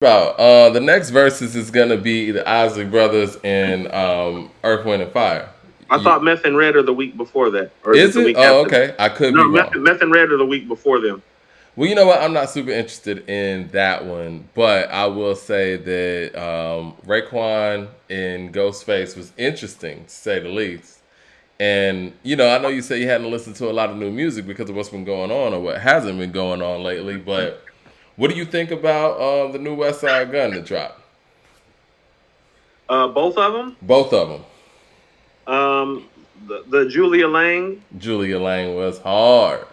About the next verses is gonna be the Isaac Brothers and Earth, Wind, and Fire. I You, thought Meth and Red are the week before that, or is it is the it? week Oh, after that? okay. I could be No, wrong. Meth and Red are the week before them. Well, you know what? I'm not super interested in that one, but I will say that Raekwon and Ghostface was interesting, to say the least. And I know you say you hadn't listened to a lot of new music because of what's been going on or what hasn't been going on lately. But what do you think about the new West Side Gun that dropped? Both of them. Both of them. The Julia Lang. Julia Lang was hard,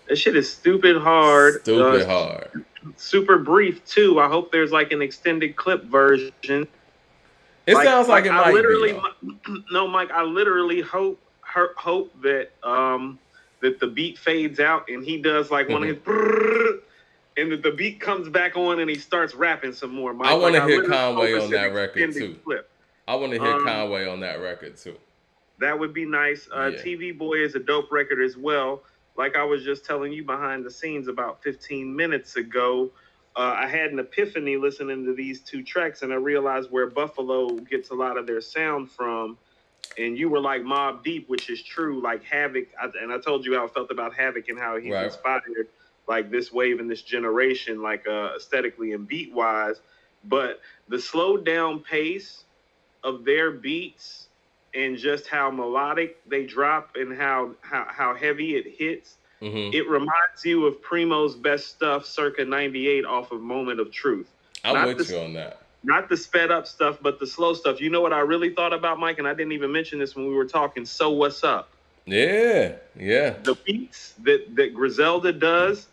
That shit is stupid hard. stupid hard. Super brief too. I hope there's like an extended clip version. It sounds like Like it I might be literally, though. no, Mike. I literally hope that that the beat fades out and he does like one of his and that the beat comes back on and he starts rapping some more, I Mike. want Like to I hear literally hope Conway it's on an that record extended too. clip. I want to hear Um, Conway on that record too. that would be nice. Yeah. TV Boy is a dope record as well. Like I was just telling you behind the scenes about 15 minutes ago, I had an epiphany listening to these two tracks, and I realized where Buffalo gets a lot of their sound from. And you were like Mob Deep, which is true. Like Havoc, and I told you how I felt about Havoc and how he's Right. inspired like this wave and this generation, like aesthetically and beat wise. But the slowed down pace of their beats and just how melodic they drop and how heavy it hits, Mm-hmm. it reminds you of Primo's best stuff circa 98 off of Moment of Truth. I'm Not with the you on that. not the sped up stuff, but the slow stuff. You know what I really thought about, Mike, and I didn't even mention this when we were talking. So what's up? Yeah, yeah. The beats that Griselda does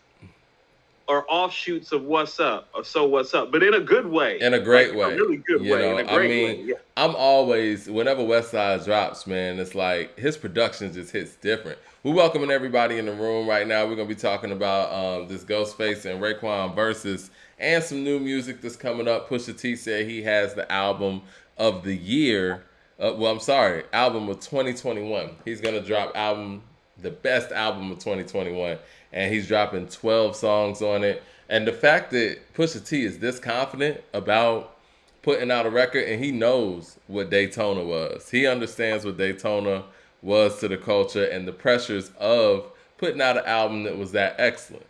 are offshoots of what's up, of so what's up, but in a good way, In a like great in a way. really good way, in a I great way. mean, Yeah. I'm always whenever West Side drops, man, it's like his production just hits different. We're welcoming everybody in the room right now. We're gonna be talking about this Ghostface and Raekwon versus and some new music that's coming up. Pusha T said he has the album of the year. Well, I'm sorry, album of 2021. He's gonna drop the best album of 2021, and he's dropping 12 songs on it. And the fact that Pusha T is this confident about putting out a record, and he knows what Daytona was. He understands what Daytona was to the culture and the pressures of putting out an album that was that excellent.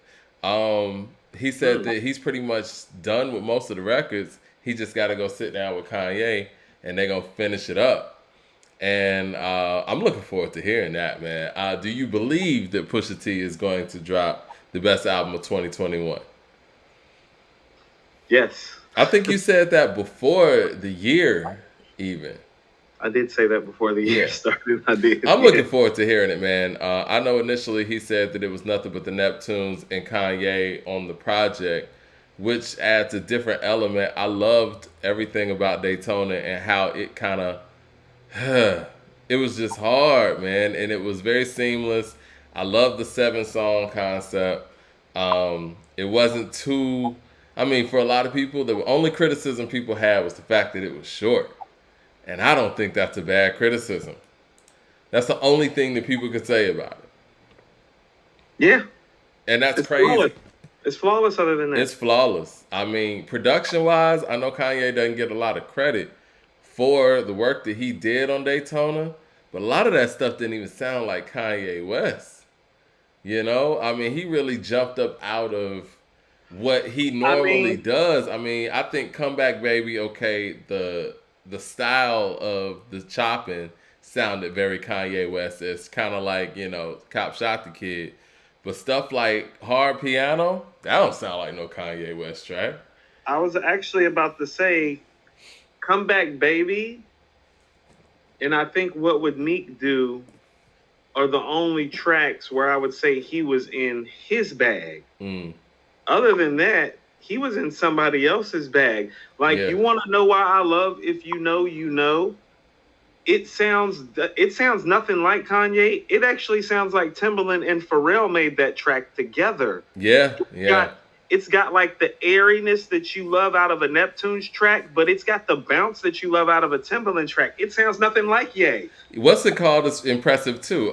He said that he's pretty much done with most of the records. He just got to go sit down with Kanye, and they're gonna finish it up. And I'm looking forward to hearing that, man. Do you believe that Pusha T is going to drop the best album of 2021? Yes. I think you said that before the year, even. I did say that before the year Yeah. started. I did. I'm Yeah. looking forward to hearing it, man. I know initially he said that it was nothing but the Neptunes and Kanye on the project, which adds a different element. I loved everything about Daytona and how it kind of, it was just hard, man, and it was very seamless. I love the 7 song concept. It wasn't too. I mean, for a lot of people, the only criticism people had was the fact that it was short, and I don't think that's a bad criticism. That's the only thing that people could say about it. Yeah. And that's It's flawless. crazy. It's flawless other than It's that. flawless. I mean, production wise, I know Kanye doesn't get a lot of credit for the work that he did on Daytona, but a lot of that stuff didn't even sound like Kanye West. I mean, he really jumped up out of what he I normally mean, does. I mean, I think Comeback Baby, okay, the style of the chopping sounded very Kanye West. It's kind of like, Cop Shot the Kid. But stuff like Hard Piano, that don't sound like no Kanye West track. I was actually about to say, "Come Back, Baby," and I think what would Meek do are the only tracks where I would say he was in his bag. Mm, Other than that, he was in somebody else's bag. Like, yeah. you want to know why I love "If You Know, You Know"? It sounds nothing like Kanye. It actually sounds like Timbaland and Pharrell made that track together. Yeah, yeah. Got it's got like the airiness that you love out of a Neptune's track, but it's got the bounce that you love out of a Timbaland track. It sounds nothing like Ye. What's it called is impressive too.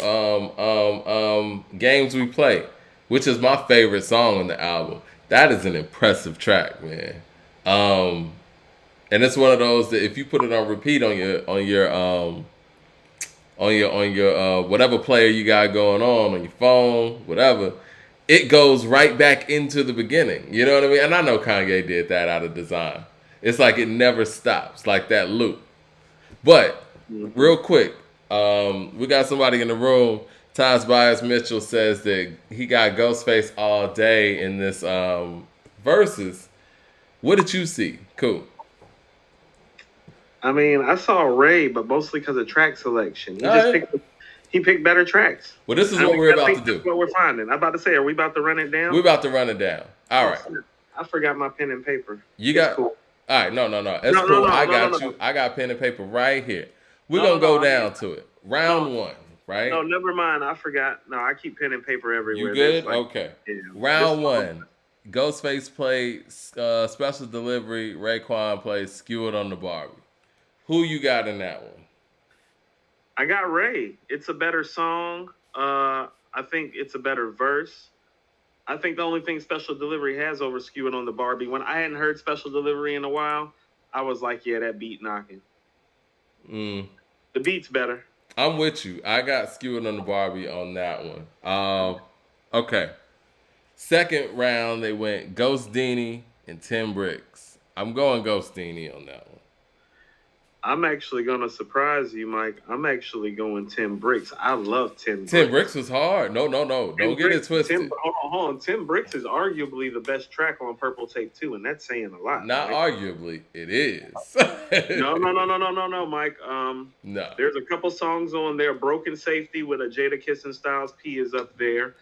Games We Play, which is my favorite song on the album. That is an impressive track, man. Um, and it's one of those that if you put it on repeat on your whatever player you got going on your phone, whatever, it goes right back into the beginning. You know what I mean? And I know Kanye did that out of design. It's like it never stops, like that loop. But real quick, we got somebody in the room. Ty's Bias Mitchell says that he got Ghostface all day in this Verzuz. What did you see? Cool. I mean, I saw Ray, but mostly because of track selection. He picked better tracks. Well, this is what we're about to do. That's what we're finding. I'm about to say, are we about to run it down? We're about to run it down. All right. I forgot my pen and paper. You got cool. All right, no. It's cool. I got you. I got pen and paper right here. We're gonna go down to it. Round one, right? No, never mind. I forgot. No, I keep pen and paper everywhere. You good? Okay. Yeah, round one. Ghostface played Special Delivery. Raekwon played Skewered on the Barbie. Who you got in that one? I got Ray. It's a better song. I think it's a better verse. I think the only thing Special Delivery has over Skewered on the Barbie, when I hadn't heard Special Delivery in a while, I was like, yeah, that beat knocking. The beat's better. I'm with you. I got Skewered on the Barbie on that one. Okay. Second round, they went Ghost Dini and Tim Bricks. I'm going Ghost Dini on that one. I'm actually going to surprise you, Mike. I'm actually going Tim Bricks. I love Tim Bricks. Tim Bricks was hard. No. Don't get it twisted. Hold on. Tim Bricks is arguably the best track on Purple Tape 2, and that's saying a lot. Not Mike. Arguably. It is. No, Mike. No. There's a couple songs on there. Broken Safety with a Jada Kiss and Styles P is up there.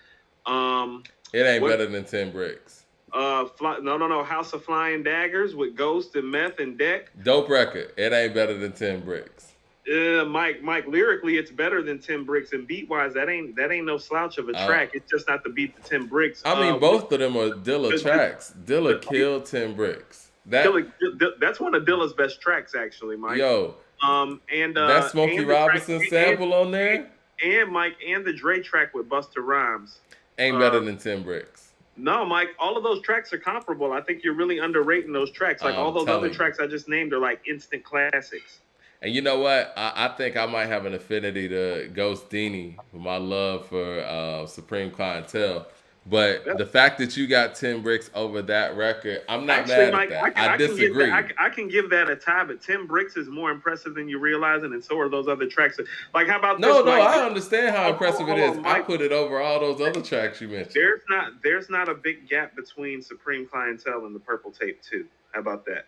It ain't better than Tim Bricks. House of Flying Daggers with Ghost and Meth and Deck. Dope record. It ain't better than Tim Bricks. Mike, lyrically it's better than Tim Bricks, and beat wise that ain't no slouch of a track. It's just not the beat to Tim Bricks. I mean, both of them are Dilla tracks. Dilla killed Tim Bricks. That's one of Dilla's best tracks, actually, Mike. Yo, and that Smokey Robinson sample on there, and Mike, and the Dre track with Busta Rhymes ain't better than Tim Bricks. No, Mike, all of those tracks are comparable. I think you're really underrating those tracks. Like all those other tracks I just named are like instant classics. And you know what? I think I might have an affinity to Ghost Dini with my love for Supreme Clientele. But the fact that you got Tim Bricks over that record, I'm not mad at that. I disagree. I can give that a tie, but Tim Bricks is more impressive than you realize, and so are those other tracks. Like, how about this? No, I understand how impressive it is. I put it over all those other tracks you mentioned. There's not a big gap between Supreme Clientele and the Purple Tape 2. How about that?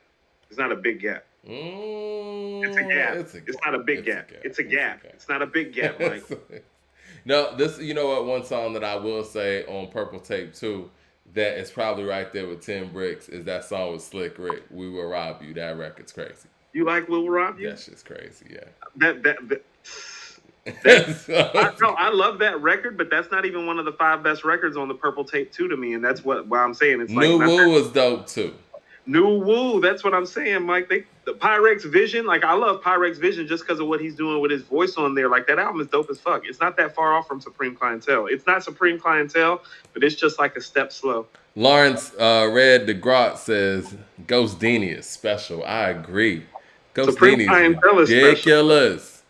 It's not a big gap. It's a gap. It's not a big gap. It's a gap. It's not a big gap, Mike. No, you know what? One song that I will say on Purple Tape 2 that is probably right there with Tim Bricks is that song with Slick Rick, We Will Rob You. That record's crazy. You like We Will Rob You? That shit's crazy, yeah. I love that record, but that's not even one of the 5 best records on the Purple Tape 2 to me, and that's why I'm saying it's like... New Woo was dope, too. New Woo, that's what I'm saying, Mike. The Pyrex Vision, like I love Pyrex Vision just because of what he's doing with his voice on there. Like that album is dope as fuck. It's not that far off from Supreme Clientele. It's not Supreme Clientele, but it's just like a step slow. Lawrence Red DeGrot says Ghost Dini is special. I agree. Ghost Dini is ridiculous.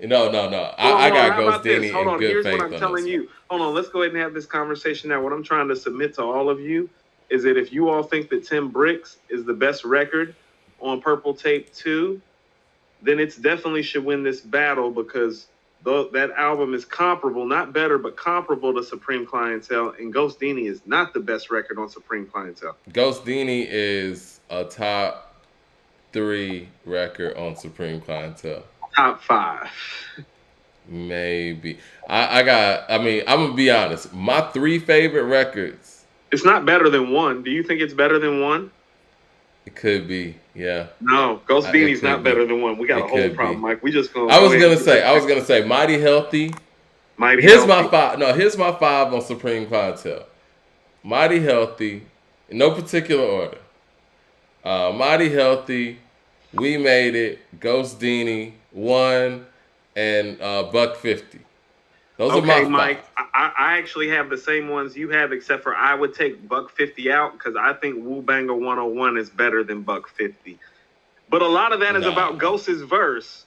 No. I got Ghost Dini in good faith. Here's what I'm telling you. Hold on, let's go ahead and have this conversation now. What I'm trying to submit to all of you is that if you all think that Tim Bricks is the best record on Purple Tape 2, then it's definitely should win this battle because that album is comparable, not better, but comparable to Supreme Clientele, and Ghost Dini is not the best record on Supreme Clientele. Ghost Dini is a top 3 record on Supreme Clientele. Top 5. Maybe. I'm going to be honest. My 3 favorite records. It's not better than 1. Do you think it's better than 1? It could be, yeah. No, Ghost Dini's not better than 1. We got a whole problem, Mike. We just going. I was gonna say, Mighty Healthy. Here's my 5. No, here's my 5 on Supreme Clientele. Mighty Healthy, in no particular order. Mighty Healthy, We Made It, Ghost Dini, 1, and Buck 50. Those are Okay, my Mike, five. I actually have the same ones you have, except for I would take Buck 50 out because I think Wu Banger 101 is better than Buck 50. But a lot of that is about Ghost's verse.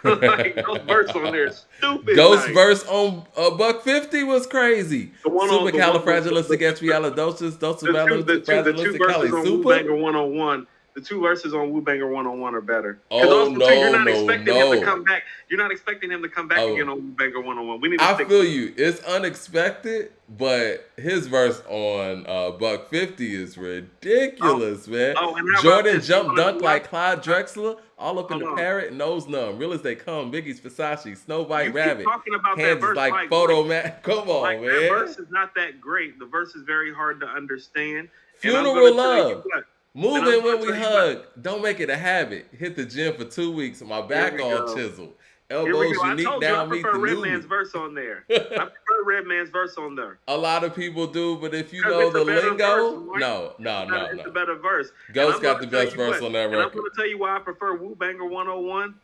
Like, Ghost's verse on there is stupid. Ghost nice. verse on Buck 50 was crazy. The one on Supercalifragilisticexpialidocious, the two verses on Wu super. Banger 101. The two verses on Wu Banger 101 are better. Because Oh also too, you're not no, expecting him to come back. You're not expecting him to come back again on Wu Banger 101. We need to I stick feel you. It's unexpected, but his verse on Buck 50 is ridiculous, man. and how about Jordan this? jump You wanna dunk know like what? Clyde Drexler, all up in the Hold on. parrot, nose numb. Real as they come. Biggie's Versace, Snow You White keep Rabbit. talking about that Hands verse, like Mike, photo Mike. man. Come on, Like, man. that verse is not that great. The verse is very hard to understand. And I'm Funeral gonna tell you love. what. Move And I'm in when gonna we tell you hug. Don't make it a habit. Hit the gym for 2 weeks. My back we all go. chiseled. Here we Elbows go. I unique told you I down meet the prefer new Redman's me. verse on there. I prefer Redman's verse on there. A lot of people do, but if you Because know it's a the better lingo, verse, Mike. no. It's a better verse. Ghost got the best verse on that And I'm record. going to tell you why I prefer Wu Banger 101.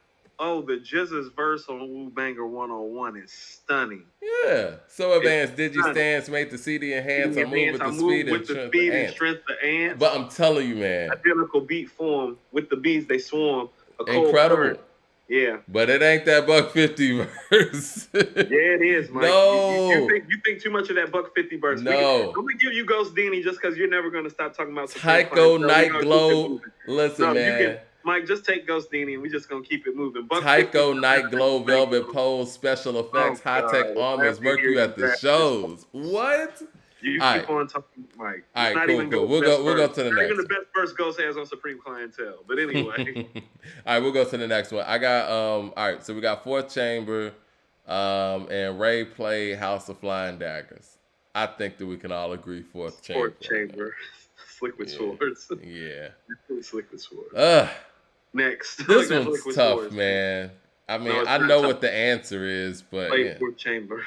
Oh, the Jizz's verse on Wu Banger 101 is stunning. Yeah. So advanced digi stance made the CD enhance. I move with the speed and strength the ants. But I'm telling you, man. Identical beat form with the bees they swarm. Incredible. Yeah. But it ain't that Buck 50 verse. Yeah, it is, Mike. No. You think too much of that Buck 50 verse. No. I'm going to give you Ghost Dini just because you're never going to stop talking about Tycho Night Glow. Listen, man. Mike, just take Ghost Dini and we're just going to keep it moving. Tycho Night Glow, Velvet Pose, special effects, high-tech armors, work you at the shows. What? You keep on talking, Mike. All right, cool. We'll go to the next. Even the best verse Ghost has on Supreme Clientele. But anyway. All right, we'll go to the next one. I got all right, so we got Fourth Chamber, and Ray played House of Flying Daggers. I think that we can all agree Fourth Chamber. Fourth Chamber. Slick with swords. Yeah. Slick with swords. Next. This one's tough, swords. Man. I mean, I know what the answer is, but Fourth Chamber.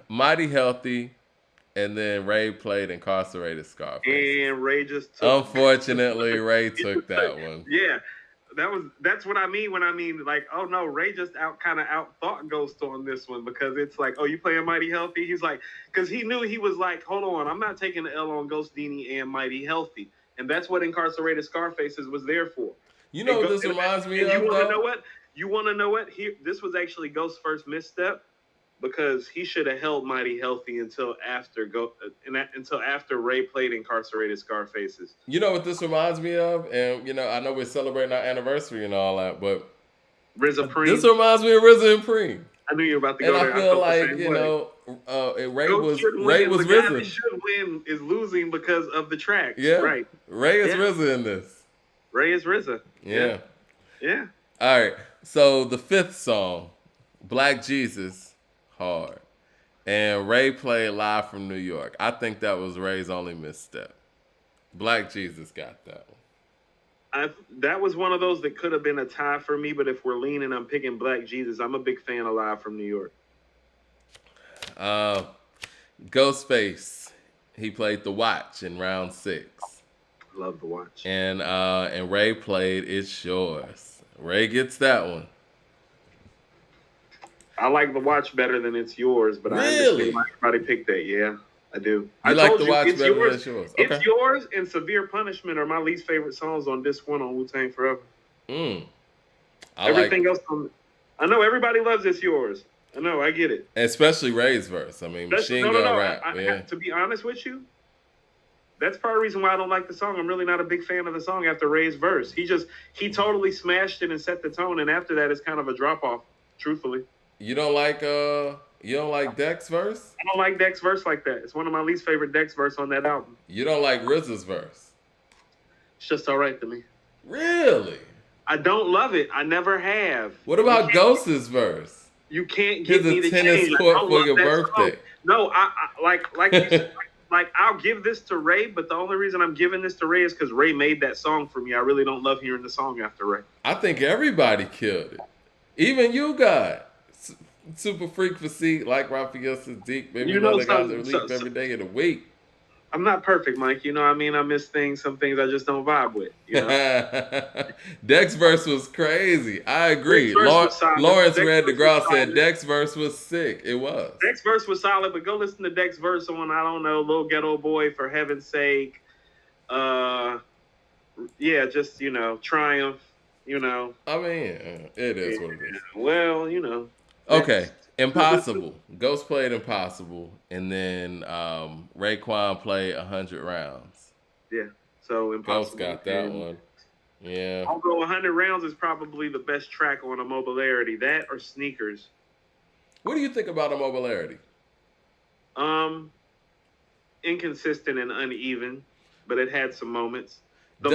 Mighty Healthy, and then Ray played Incarcerated Scarface. And Ray just took Unfortunately, Ray took that one. Yeah. That's what I mean when I mean, like, oh no, Ray just out thought Ghost on this one, because it's like, oh, you playing Mighty Healthy? He's like, because he knew, he was like, hold on, I'm not taking the L on Ghost Dini and Mighty Healthy. And that's what Incarcerated Scarfaces was there for. You know what this reminds me of, You want to know what? This was actually Ghost's first misstep, because he should have held Mighty Healthy until after Ray played Incarcerated Scarfaces. You know what this reminds me of? And, I know we're celebrating our anniversary and all that, but RZA Preem. This reminds me of RZA and Preem. I knew you were about to go there. And I feel like, Ray was RZA. The guy that should win is losing because of the tracks. Yeah. Right. Ray is RZA in this. Ray is RZA. Yeah. Yeah. All right. So the fifth song, Black Jesus, hard. And Ray played Live from New York. I think that was Ray's only misstep. Black Jesus got that one. That was one of those that could have been a tie for me, but if we're leaning, I'm picking Black Jesus. I'm a big fan of Live from New York. Ghostface, he played The Watch in round 6. Love The Watch. And Ray played It's Yours. Ray gets that one. I like The Watch better than It's Yours, but I understand why everybody picked that. Yeah, I do. I like The Watch better than It's Yours. Okay. It's Yours and Severe Punishment are my least favorite songs on disc 1 on Wu-Tang Forever. Everything else, I know everybody loves It's Yours. I know, I get it. Especially Ray's verse. I mean, Machine Gun Rap. To be honest with you, that's part of the reason why I don't like the song. I'm really not a big fan of the song after Ray's verse. He totally smashed it and set the tone, and after that, it's kind of a drop off. Truthfully, you don't like Dex verse? I don't like Dex verse like that. It's one of my least favorite Dex verse on that album. You don't like RZA's verse? It's just all right to me. Really? I don't love it. I never have. What about Ghost's verse? You can't get me the tennis court for your birthday. No, I like you said, like I'll give this to Ray, but the only reason I'm giving this to Ray is because Ray made that song for me. I really don't love hearing the song after Ray. I think everybody killed it. Even you got Super Freak Physique, like Raphael Sadiq, maybe other guys that release every day of the week. I'm not perfect, Mike. You know what I mean? I miss things, some things I just don't vibe with, you know? Dex verse was crazy. I Dex agree. verse was solid. Lawrence Dex Red verse was DeGraw said solid. Dex verse was sick. It was. Dex verse was solid, but go listen to Dex verse on, I don't know, Little Ghetto Boy, For Heaven's Sake. Yeah, just, you know, Triumph, you know. I mean, it is what it is. Well, you know. Okay. Next. Impossible. Ghost played Impossible, and then Raekwon played 100 rounds. Yeah. So Impossible. Ghost got that one. Yeah. Although 100 rounds is probably the best track on Immobilarity. That or Sneakers. What do you think about Immobilarity? Inconsistent and uneven, but it had some moments. The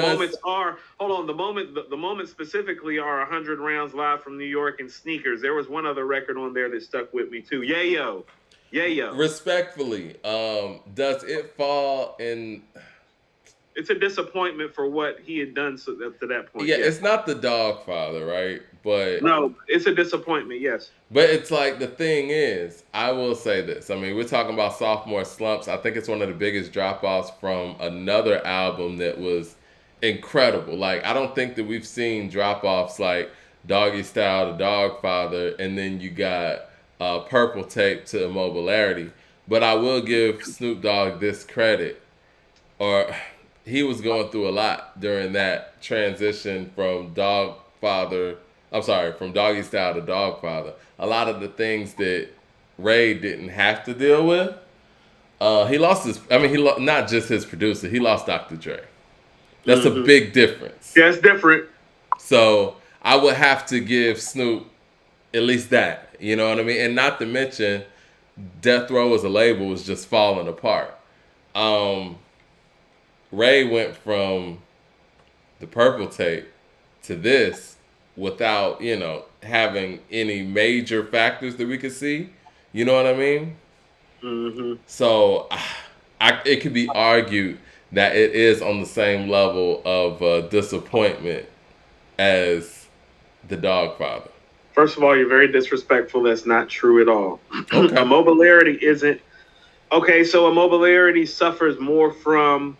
moments specifically are 100 rounds live from New York and Sneakers. There was one other record on there that stuck with me too. Yayo. Respectfully, does it fall in? It's a disappointment for what he had done to that point. Yeah, it's not the Dogfather, right? But no, it's a disappointment. Yes. But it's like, the thing is, I will say this. I mean, we're talking about sophomore slumps. I think it's one of the biggest drop-offs from another album that was incredible. Like, I don't think that we've seen drop-offs like Doggy Style to Dogfather, and then you got Purple Tape to Immobilarity. But I will give Snoop Dogg this credit, or he was going through a lot during that transition from Doggy Style to Dogfather. A lot of the things that Ray didn't have to deal with. He lost not just his producer, he lost Dr. Dre. That's a big difference. Yeah, it's different. So I would have to give Snoop at least that. You know what I mean? And not to mention, Death Row as a label was just falling apart. Ray went from the Purple Tape to this without, having any major factors that we could see. You know what I mean? Mm-hmm. So it could be argued that it is on the same level of disappointment as the Dogfather. First of all, you're very disrespectful. That's not true at all. Okay. Immobilarity isn't. Okay, so Immobilarity suffers more from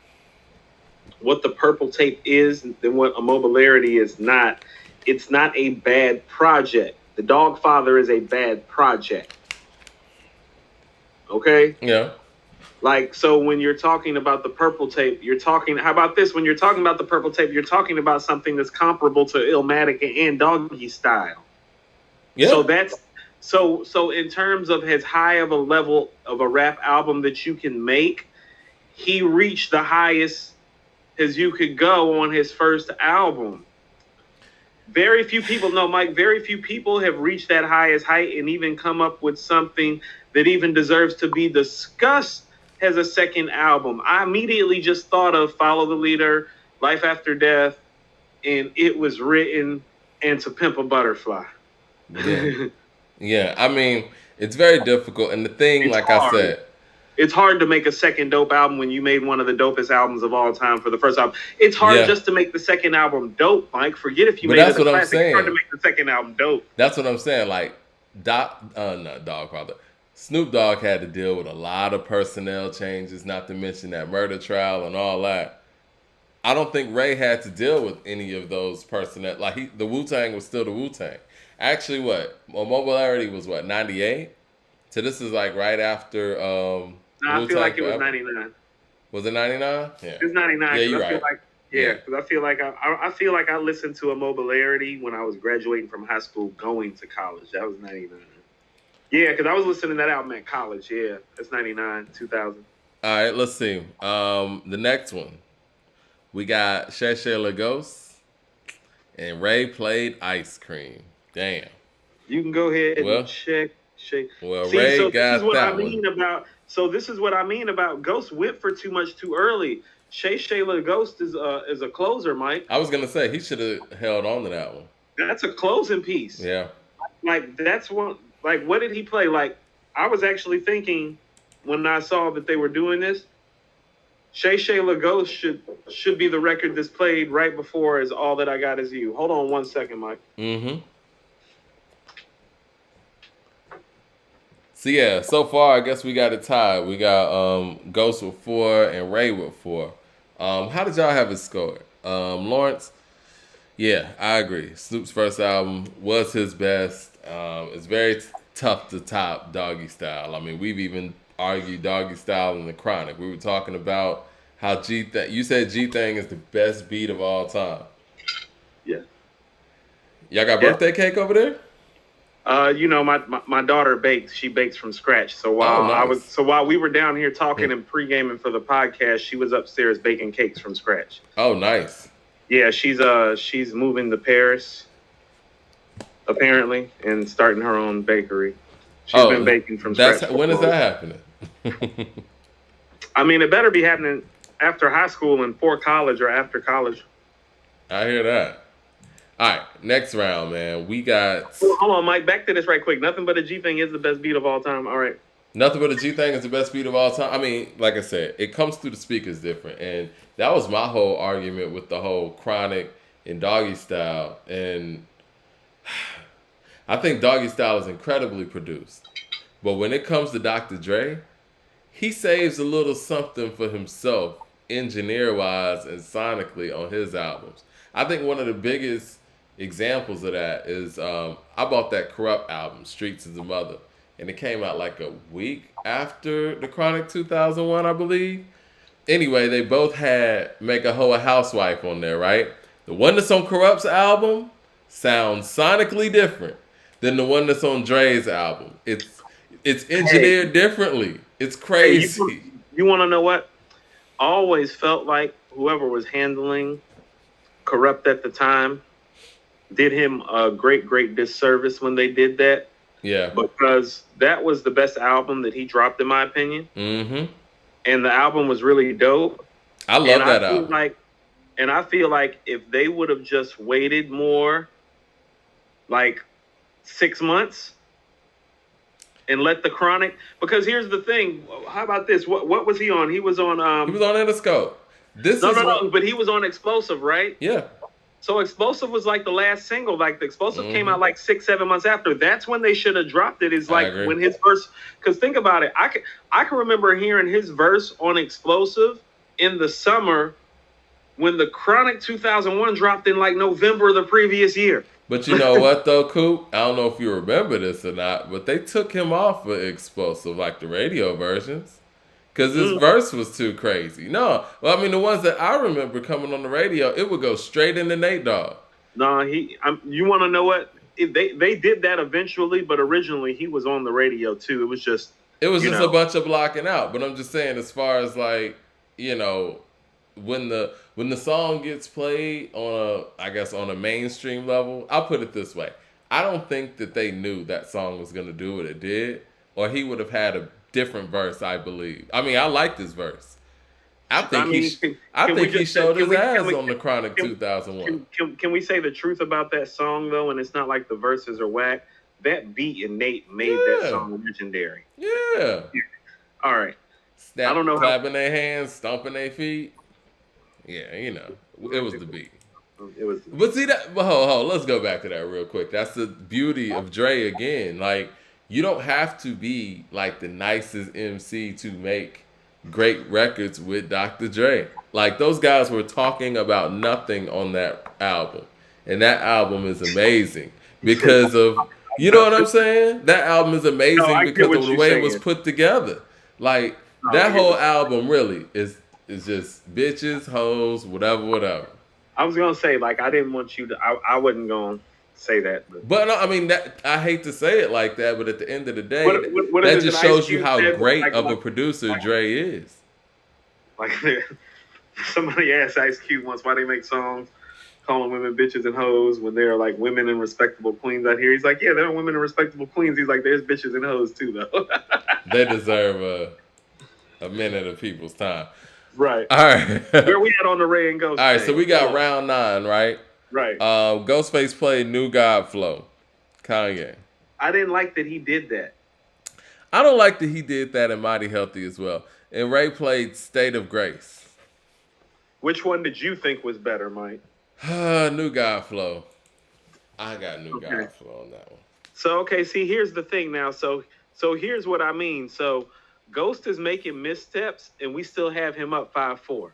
what the Purple Tape is than what Immobilarity is not. It's not a bad project. The Dogfather is a bad project. Okay? Yeah. Like, so when you're talking about the Purple Tape, how about this? When you're talking about the Purple Tape, you're talking about something that's comparable to Illmatic and Doggy Style. Yeah. So in terms of as high of a level of a rap album that you can make, he reached the highest as you could go on his first album. Very few people know, Mike, very few people have reached that highest height and even come up with something that even deserves to be discussed as a second album. I immediately just thought of Follow the Leader, Life After Death, and It Was Written, and To Pimp a Butterfly. Yeah. I mean, it's very difficult. And the thing, I said, it's hard to make a second dope album when you made one of the dopest albums of all time for the first album. It's hard just to make the second album dope, Mike. Forget if you made it a classic. It's hard to make the second album dope. That's what I'm saying. Like, Dogfather. Snoop Dogg had to deal with a lot of personnel changes, not to mention that murder trial and all that. I don't think Ray had to deal with any of those personnel. Like, the Wu-Tang was still the Wu-Tang. Actually, Immobilarity was 98? So this is like right after No, I feel like it was 99. Was it 99? Yeah. It was 99. Yeah, you're right. Because I feel like I listened to Immobilarity when I was graduating from high school going to college. That was 99. Yeah, because I was listening to that album at college. Yeah, that's 99, 2000. All right, let's see. The next one. We got Shay Shay Lagos, and Ray played Ice Cream. Damn. You can go ahead and check. Well, Ray got that one. This is what I mean about Ghost went for too much too early. Shay Shay Ghost is a closer, Mike. I was gonna say he should have held on to that one. That's a closing piece. Yeah. Like that's one. Like what did he play? Like I was actually thinking when I saw that they were doing this, Shay Shay Ghost should be the record that's played right before is All That I Got Is You. Hold on one second, Mike. Mm-hmm. So yeah, so far I guess we got it tied. We got Ghost with 4 and Ray with 4. How did y'all have it scored? Lawrence? Yeah, I agree. Snoop's first album was his best. It's very tough to top Doggy Style. I mean, we've even argued Doggy Style and the Chronic. We were talking about how you said G Thing is the best beat of all time. Yeah. Y'all got Yeah. birthday cake over there? My daughter bakes. She bakes from scratch. So Oh, nice. while we were down here talking and pre-gaming for the podcast, she was upstairs baking cakes from scratch. Oh, nice. Yeah, she's moving to Paris, apparently, and starting her own bakery. She's been baking from scratch. When is that happening? I mean, it better be happening after high school and for college or after college. I hear that. All right, next round, man. We got. Hold on, Mike. Back to this right quick. Nothing But a G Thing is the best beat of all time. All right. Nothing But a G Thing is the best beat of all time. I mean, like I said, it comes through the speakers different, and that was my whole argument with the whole Chronic and Doggy Style. And I think Doggy Style is incredibly produced, but when it comes to Dr. Dre, he saves a little something for himself, engineer wise and sonically on his albums. I think one of the biggest examples of that is I bought that Corrupt album, Streets is the Mother, and it came out like a week after the Chronic 2001, I believe. Anyway, they both had Make a Hoe a Housewife on there, right? The one that's on Corrupt's album sounds sonically different than the one that's on Dre's album. It's engineered differently. It's crazy. Hey, you want to know what? I always felt like whoever was handling Corrupt at the time did him a great disservice when they did that. Yeah. Because that was the best album that he dropped, in my opinion. Mm-hmm. And the album was really dope. I love that album. And I feel like if they would have just waited more, like 6 months, and let the Chronic. Because here's the thing. How about this? What was he on? He was on. He was on Interscope. No. But he was on Explosive, right? Yeah. So Explosive was like the last single. Like the Explosive came out like 6-7 months after. That's when they should have dropped it. Is like when his verse. Because think about it. I can remember hearing his verse on Explosive in the summer when the Chronic 2001 dropped in like November of the previous year. But you know what though, Coop? I don't know if you remember this or not, but they took him off of Explosive, like the radio versions, because his verse was too crazy. No, well, I mean the ones that I remember coming on the radio, it would go straight into Nate Dogg. No, you want to know what? They did that eventually, but originally he was on the radio too. It was just a bunch of blocking out. But I'm just saying, as far as like when the song gets played on a mainstream level, I'll put it this way. I don't think that they knew that song was gonna do what it did, or he would have had a different verse, I believe. I mean, I like this verse. I think he showed his ass on the Chronic 2001. Can we say the truth about that song though? And it's not like the verses are whack. That beat and Nate made that song legendary. Yeah. All right. I don't know, clapping their hands, stomping their feet. Yeah, it was the beat. It was. But see that. But hold. Let's go back to that real quick. That's the beauty of Dre again. Like, you don't have to be like the nicest MC to make great records with Dr. Dre. Like, those guys were talking about nothing on that album, and that album is amazing because of you know what I'm saying. That album is amazing because of the way it was put together. Like that whole album really is just bitches, hoes, whatever. I was gonna say, like, I didn't want you to. I wasn't gonna say that. But no, I mean that. I hate to say it like that, but at the end of the day, that just shows you how great of a producer Dre is. Like somebody asked Ice Cube once why they make songs calling women bitches and hoes when they're like women and respectable queens out here. He's like, yeah, there are women and respectable queens. He's like, there's bitches and hoes too, though. They deserve a minute of people's time. Right. All right. Where we at on the Ray and Ghost? All right, so we got round 9, right? Right. Ghostface played New God Flow. Kanye. I didn't like that he did that. I don't like that he did that in Mighty Healthy as well. And Ray played State of Grace. Which one did you think was better, Mike? New God Flow. I got New God Flow on that one. So, okay, see, here's the thing now. So So here's what I mean. So Ghost is making missteps, and we still have him up 5-4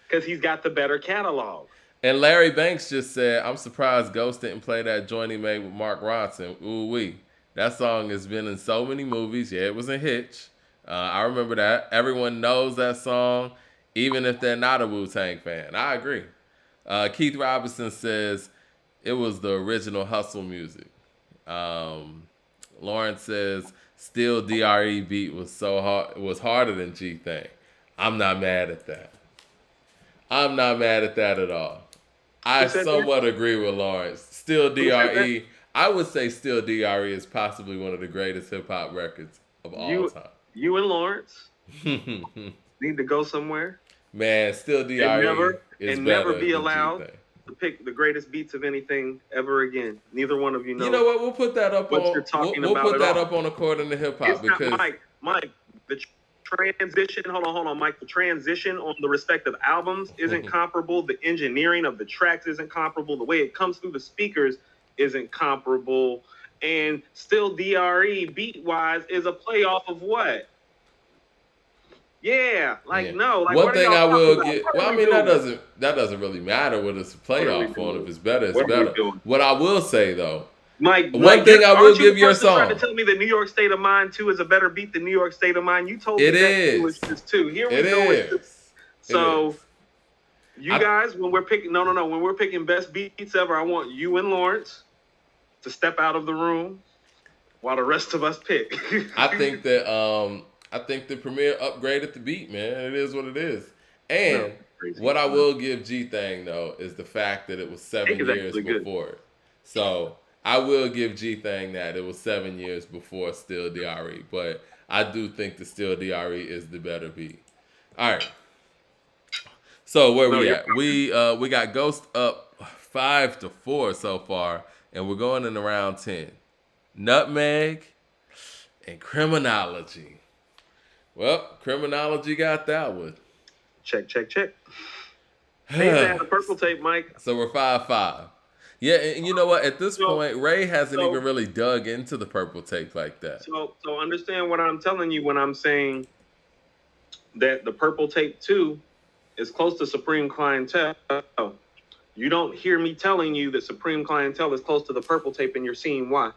because he's got the better catalog. And Larry Banks just said, "I'm surprised Ghost didn't play that joint he made with Mark Ronson." Ooh wee, that song has been in so many movies. Yeah, it was in Hitch. I remember that. Everyone knows that song, even if they're not a Wu-Tang fan. I agree. Keith Robinson says it was the original hustle music. Um, Lawrence says still DRE beat was so hard. It was harder than G Thing. I'm not mad at that. I'm not mad at that at all. I somewhat agree with Lawrence. Still DRE. I would say Still DRE is possibly one of the greatest hip hop records of all time. You and Lawrence need to go somewhere. Man, Still DRE is never be allowed to pick the greatest beats of anything ever again. Neither one of you know. You know what? We'll put that up what on. You're talking we'll about put that up on According to Hip Hop because Mike. The transition. Hold on, Mike. The transition on the respective albums isn't comparable. The engineering of the tracks isn't comparable. The way it comes through the speakers isn't comparable. And Still DRE beat wise is a playoff of what? Yeah, no. Like, one thing I will get. Well, I mean that doesn't really matter what it's a playoff on. If it's better, it's better. What I will say though, Mike, one thing I will give your song. Trying to tell me that New York State of Mind 2 is a better beat than New York State of Mind. You told me that too. Here we go. So you guys, when we're picking, when we're picking best beats ever, I want you and Lawrence to step out of the room while the rest of us pick. I think the Premier upgraded the beat, man. It is what it is. And what I will give G Thing though is the fact that it was 7 years before it. So I will give G Thing that it was 7 years before Still DRE, but I do think the Still DRE is the better beat. All right. So where we at? We got Ghost up 5-4 so far, and we're going in round 10. Nutmeg and Criminology. Well, Criminology got that one. Check. They had a purple tape, Mike. So we're 5-5. Yeah, and you know what? At this point, Ray hasn't even really dug into the purple tape like that. So understand what I'm telling you when I'm saying that the purple tape 2 is close to Supreme Clientele. You don't hear me telling you that Supreme Clientele is close to the purple tape, and you're seeing why.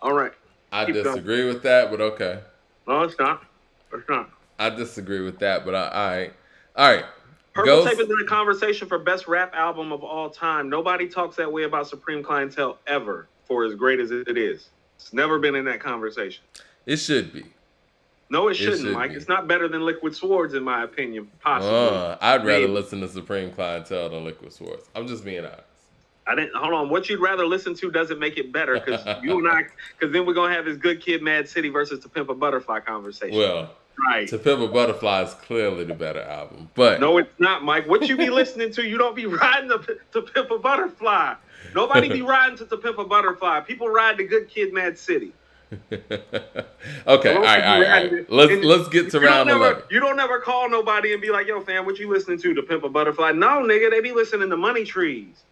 All right. I disagree with that, but okay. No, it's not. It's not. I disagree with that, but all right. Purple Tape is in the conversation for best rap album of all time. Nobody talks that way about Supreme Clientele ever, for as great as it is. It's never been in that conversation. It should be. No, it shouldn't, Mike. It's not better than Liquid Swords, in my opinion, possibly. I'd rather listen to Supreme Clientele than Liquid Swords. I'm just being honest. Hold on. What you'd rather listen to doesn't make it better, because then we're going to have this Good Kid, Mad City versus To Pimp a Butterfly conversation. Well, right. To Pimp a Butterfly is clearly the better album, but no, it's not, Mike. What you be listening to? You don't be riding to Pimp a Butterfly. Nobody be riding to Pimp a Butterfly. People ride to Good Kid, Mad City. Okay, all right. Let's get to round 11. You don't ever call nobody and be like, "Yo, fam, what you listening to Pimp a Butterfly?" No, nigga, they be listening to Money Trees.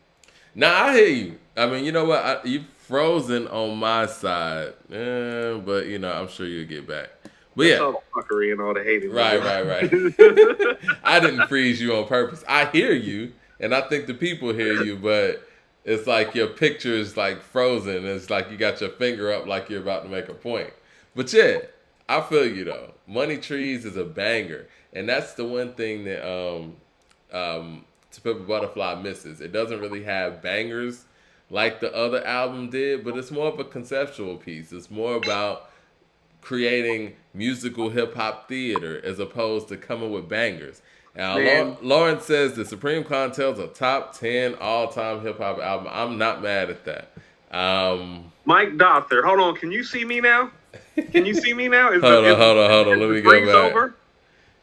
Nah, I hear you. I mean, you know what? You've frozen on my side, but I'm sure you'll get back. But that's all the fuckery and all the hating. Right. I didn't freeze you on purpose. I hear you, and I think the people hear you, but it's like your picture is like frozen. It's like you got your finger up like you're about to make a point. But yeah, I feel you though. Money Trees is a banger, and that's the one thing that To Pimp a Butterfly misses. It doesn't really have bangers like the other album did, but it's more of a conceptual piece. It's more about creating musical hip-hop theater as opposed to coming with bangers. Now, Lawrence says the Supreme Clientele is a top 10 all-time hip-hop album. I'm not mad at that. Mike Dother, hold on. Can you see me now? Can you see me now? Hold on. Let me go back. Over?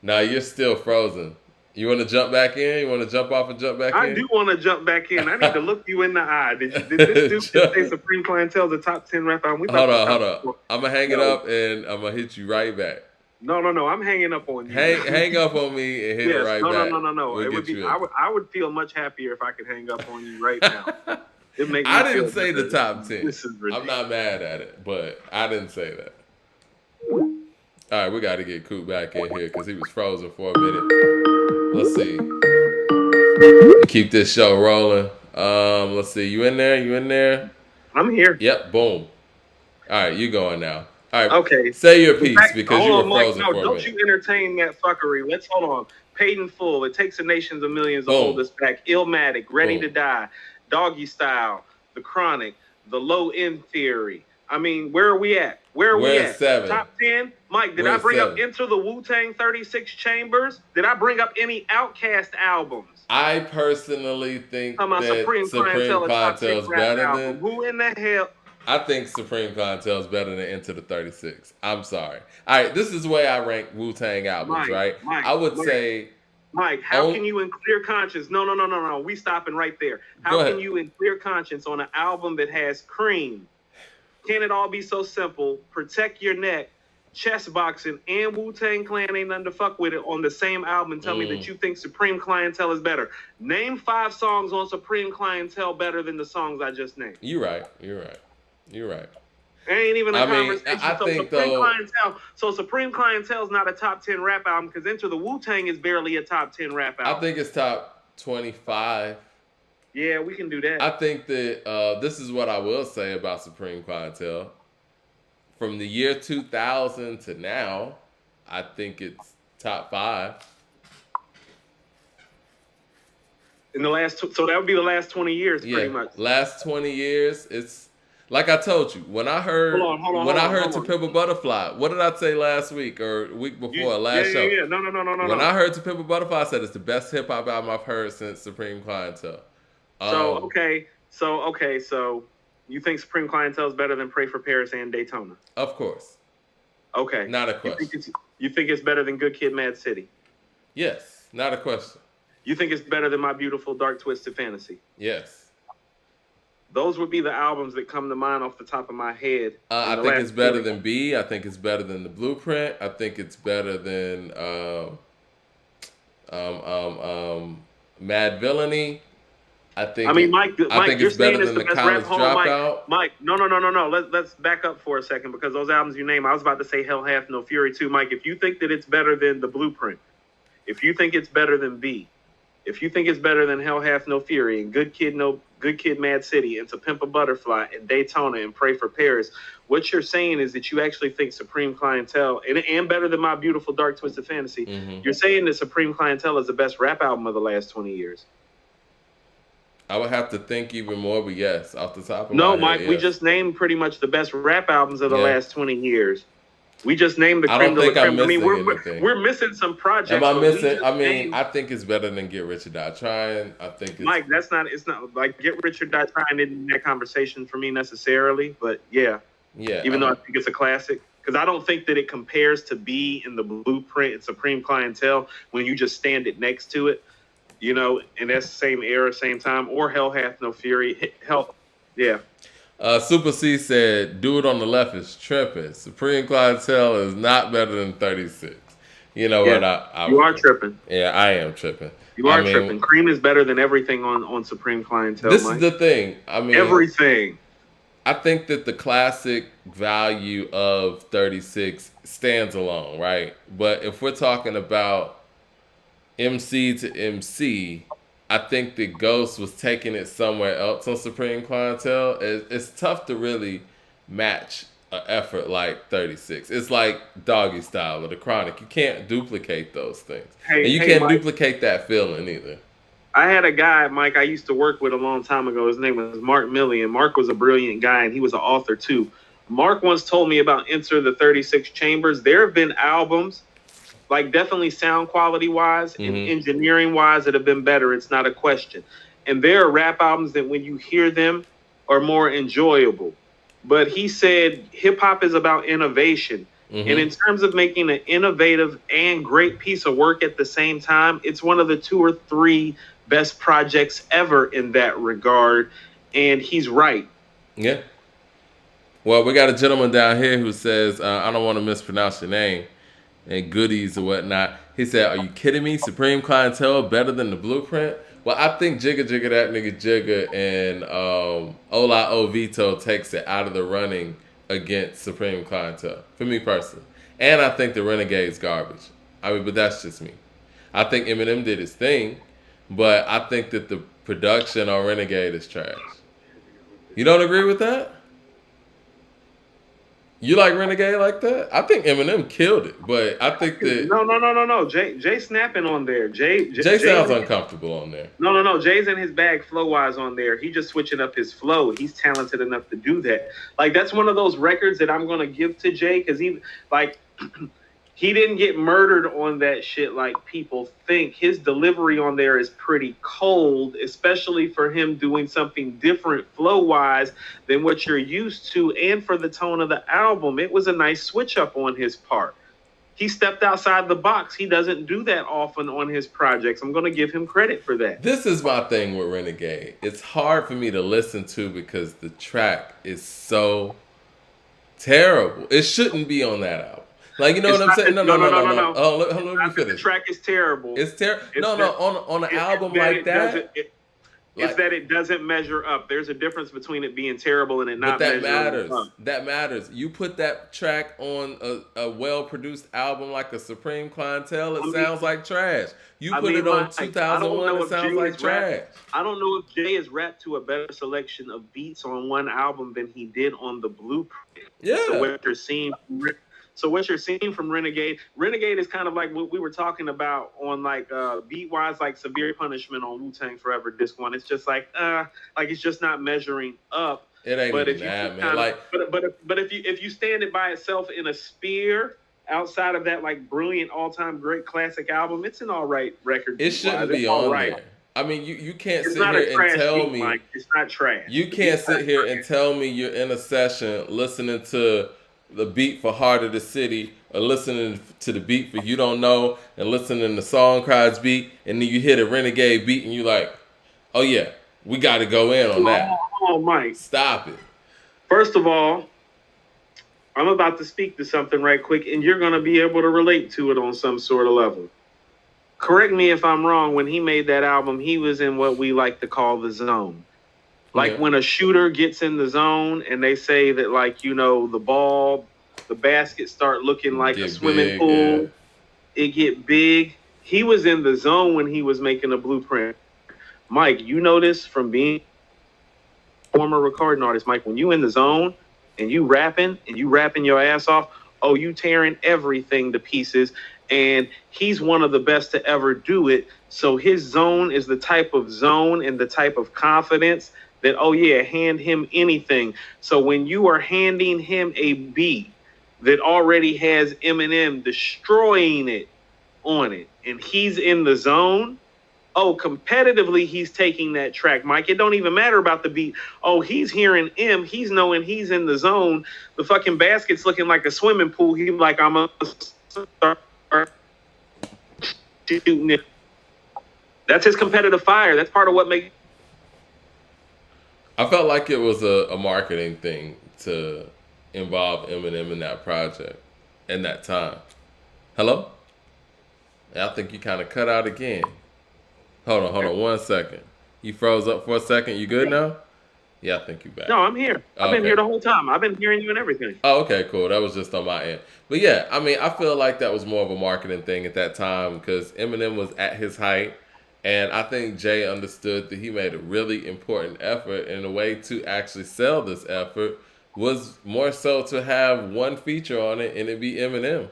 Nah, you're still frozen. You want to jump back in? You want to jump off and jump back in? I do want to jump back in. I need to look you in the eye. Did this dude say Supreme Clientele is the top 10 rap album? Hold on. I'm going to hang it up and I'm going to hit you right back. No. I'm hanging up on you. Hang up on me and hit it right back. No. We'll I would feel much happier if I could hang up on you right now. I didn't say the top 10. I'm not mad at it, but I didn't say that. All right, we got to get Coop back in here because he was frozen for a minute. Let's see. Keep this show rolling. Let's see. You in there? You in there? I'm here. Yep. Boom. All right, you going now. All right. Okay. Say your piece because you hold were on, Mike. frozen No, for a don't minute. you entertain that fuckery. Let's hold on. Paid in full. It takes the nations of millions to Boom. hold us back. Illmatic, Ready Boom. to Die, Doggy Style, The Chronic, The Low End Theory. I mean, where are we at? Where are we We're at? at 7. Top 10? Mike, did We're I at bring 7. up Enter the Wu-Tang 36 Chambers? Did I bring up any Outkast albums? I personally think that Supreme Supreme Clientele is better album. than. Who in the hell? I think Supreme Clientele is better than Into the 36. I'm sorry. All right, this is the way I rank Wu-Tang albums, right? I would say... Mike, how can you in clear conscience... No. We stopping right there. How can you in clear conscience on an album that has Cream, Can It All Be So Simple, Protect Your Neck, Chess Boxing, and Wu-Tang Clan Ain't Nothing to Fuck With It on the same album and tell me that you think Supreme Clientele is better? Name 5 songs on Supreme Clientele better than the songs I just named. You're right. It ain't even a conversation. I think Supreme Clientele is not a top 10 rap album because Enter the Wu-Tang is barely a top 10 rap album. I think it's top 25. Yeah, we can do that. I think that this is what I will say about Supreme Clientele. From the year 2000 to now, I think it's top 5. In the last, so that would be the last 20 years, pretty much. Last 20 years, it's like I told you. When I heard, To Pimp a Butterfly, what did I say last week or week before? Last show. Yeah. No. When I heard To Pimp a Butterfly, I said it's the best hip hop album I've heard since Supreme Clientele. So you think Supreme Clientele is better than Pray for Paris and Daytona? Of course. Okay. Not a question. You think it's better than Good Kid, Mad City? Yes. Not a question. You think it's better than My Beautiful Dark Twisted Fantasy? Yes. Those would be the albums that come to mind off the top of my head. I think it's better than B. I think it's better than The Blueprint. I think it's better than Mad Villainy. I think you're it's better saying it's than the The best College rap. Hold on, Dropout. Mike, no. Let's back up for a second because those albums you name, I was about to say Hell Hath No Fury too, Mike. If you think that it's better than The Blueprint, if you think it's better than B, if you think it's better than Hell Hath No Fury and Good Kid, Mad City and To Pimp a Butterfly and Daytona and Pray for Paris, what you're saying is that you actually think Supreme Clientele and better than My Beautiful Dark Twisted Fantasy. Mm-hmm. You're saying that Supreme Clientele is the best rap album of the last 20 years. I would have to think even more, but yes, off the top of my head. No, Mike, we just named pretty much the best rap albums of the last 20 years. We just named the creme de la creme. We're missing some projects. Am I missing? I think it's better than Get Rich or Die Trying. I think it's... Mike, it's not like Get Rich or Die Trying in that conversation for me necessarily, but yeah. Even though I think it's a classic. Because I don't think that it compares to B in The Blueprint and Supreme Clientele when you just stand it next to it. You know, and that's the same era, same time, or Hell Hath No Fury. Super C said, "Dude on the left is tripping. Supreme Clientele is not better than 36." You know what? You are tripping. Yeah, I am tripping. You are tripping. Cream is better than everything on Supreme Clientele. This is the thing. Everything. I think that the classic value of 36 stands alone, right? But if we're talking about MC to MC, I think that Ghost was taking it somewhere else on Supreme Clientele. It's tough to really match an effort like 36. It's like Doggy Style or The Chronic. You can't duplicate those things. And you can't duplicate that feeling either. I had a guy, Mike, I used to work with a long time ago. His name was Mark Milley, and Mark was a brilliant guy, and he was an author too. Mark once told me about Enter the 36 Chambers. There have been albums, like definitely sound quality wise and engineering wise, that have been better. It's not a question. And there are rap albums that when you hear them are more enjoyable. But he said hip hop is about innovation. And in terms of making an innovative and great piece of work at the same time, it's one of the 2 or 3 best projects ever in that regard. And he's right. Yeah. Well, we got a gentleman down here who says, I don't want to mispronounce your name, and goodies or whatnot. He said, "Are you kidding me? Supreme Clientele better than The Blueprint?" Well, I think Jigga Jigga That Nigga Jigga and Ola Ovito takes it out of the running against Supreme Clientele, for me personally. And I think the Renegade's garbage. I mean, but that's just me. I think Eminem did his thing, but I think that the production on Renegade is trash. You don't agree with that? You like Renegade like that? I think Eminem killed it, but I think that No. Jay snapping on there. Jay Jay's sounds uncomfortable on there. no. Jay's in his bag flow wise on there. He just switching up his flow. He's talented enough to do that. Like that's one of those records that I'm gonna give to Jay because he like he didn't get murdered on that shit like people think. His delivery on there is pretty cold, especially for him doing something different flow wise than what you're used to, and for the tone of the album. It was a nice switch up on his part. He stepped outside the box. He doesn't do that often on his projects. I'm going to give him credit for that. This is my thing with Renegade. It's hard for me to listen to because the track is so terrible. It shouldn't be on that album. Like, you know what I'm saying? No. Oh, let me finish. The track is terrible. It's terrible. No, on an album like that. It's that it doesn't measure up. There's a difference between it being terrible and it not measuring matters. up. That matters. You put that track on a well-produced album like a Supreme Clientele, it sounds like trash. You put it on 2001, it sounds like trash. I don't know if Jay has rapped to a better selection of beats on one album than he did on the Blueprint. Yeah. So what you're seeing from Renegade is kind of like what we were talking about on like beat wise, like Severe Punishment on Wu-Tang Forever Disc 1. It's just like it's just not measuring up. It ain't even that, man. But if you stand it by itself in a sphere outside of that like brilliant all-time great classic album, it's an all right record. It shouldn't be on there. I mean, you can't sit here and tell me it's not trash. You can't sit here and tell me you're in a session listening to the beat for Heart of the City or listening to the beat for You Don't Know and listening to Song Cries beat and then you hit a Renegade beat and you like, oh yeah, we got to go in on that. Oh, Mike. Stop it. First of all, I'm about to speak to something right quick and you're going to be able to relate to it on some sort of level. Correct me if I'm wrong. When he made that album, he was in what we like to call the zone. Like when a shooter gets in the zone and they say that like, you know, the basket start looking like a swimming pool. It get big. He was in the zone when he was making a Blueprint. Mike, you know this from being a former recording artist. Mike, when you in the zone and you rapping your ass off, you tearing everything to pieces. And he's one of the best to ever do it. So his zone is the type of zone and the type of confidence that, hand him anything. So when you are handing him a beat that already has Eminem destroying it on it, and he's in the zone, competitively, he's taking that track, Mike. It don't even matter about the beat. He's hearing M. He's knowing he's in the zone. The fucking basket's looking like a swimming pool. He's like, I'm a start shooting it. That's his competitive fire. That's part of what makes. I felt like it was a marketing thing to involve Eminem in that project in that time. Hello? I think you kind of cut out again. Hold on 1 second. You froze up for a second. You good now? Yeah, I think you're back. No, I'm here. I've been here the whole time. I've been hearing you and everything. Oh, okay, cool. That was just on my end. But yeah, I mean, I feel like that was more of a marketing thing at that time because Eminem was at his height. And I think Jay understood that he made a really important effort, and the way to actually sell this effort was more so to have one feature on it, and it be Eminem.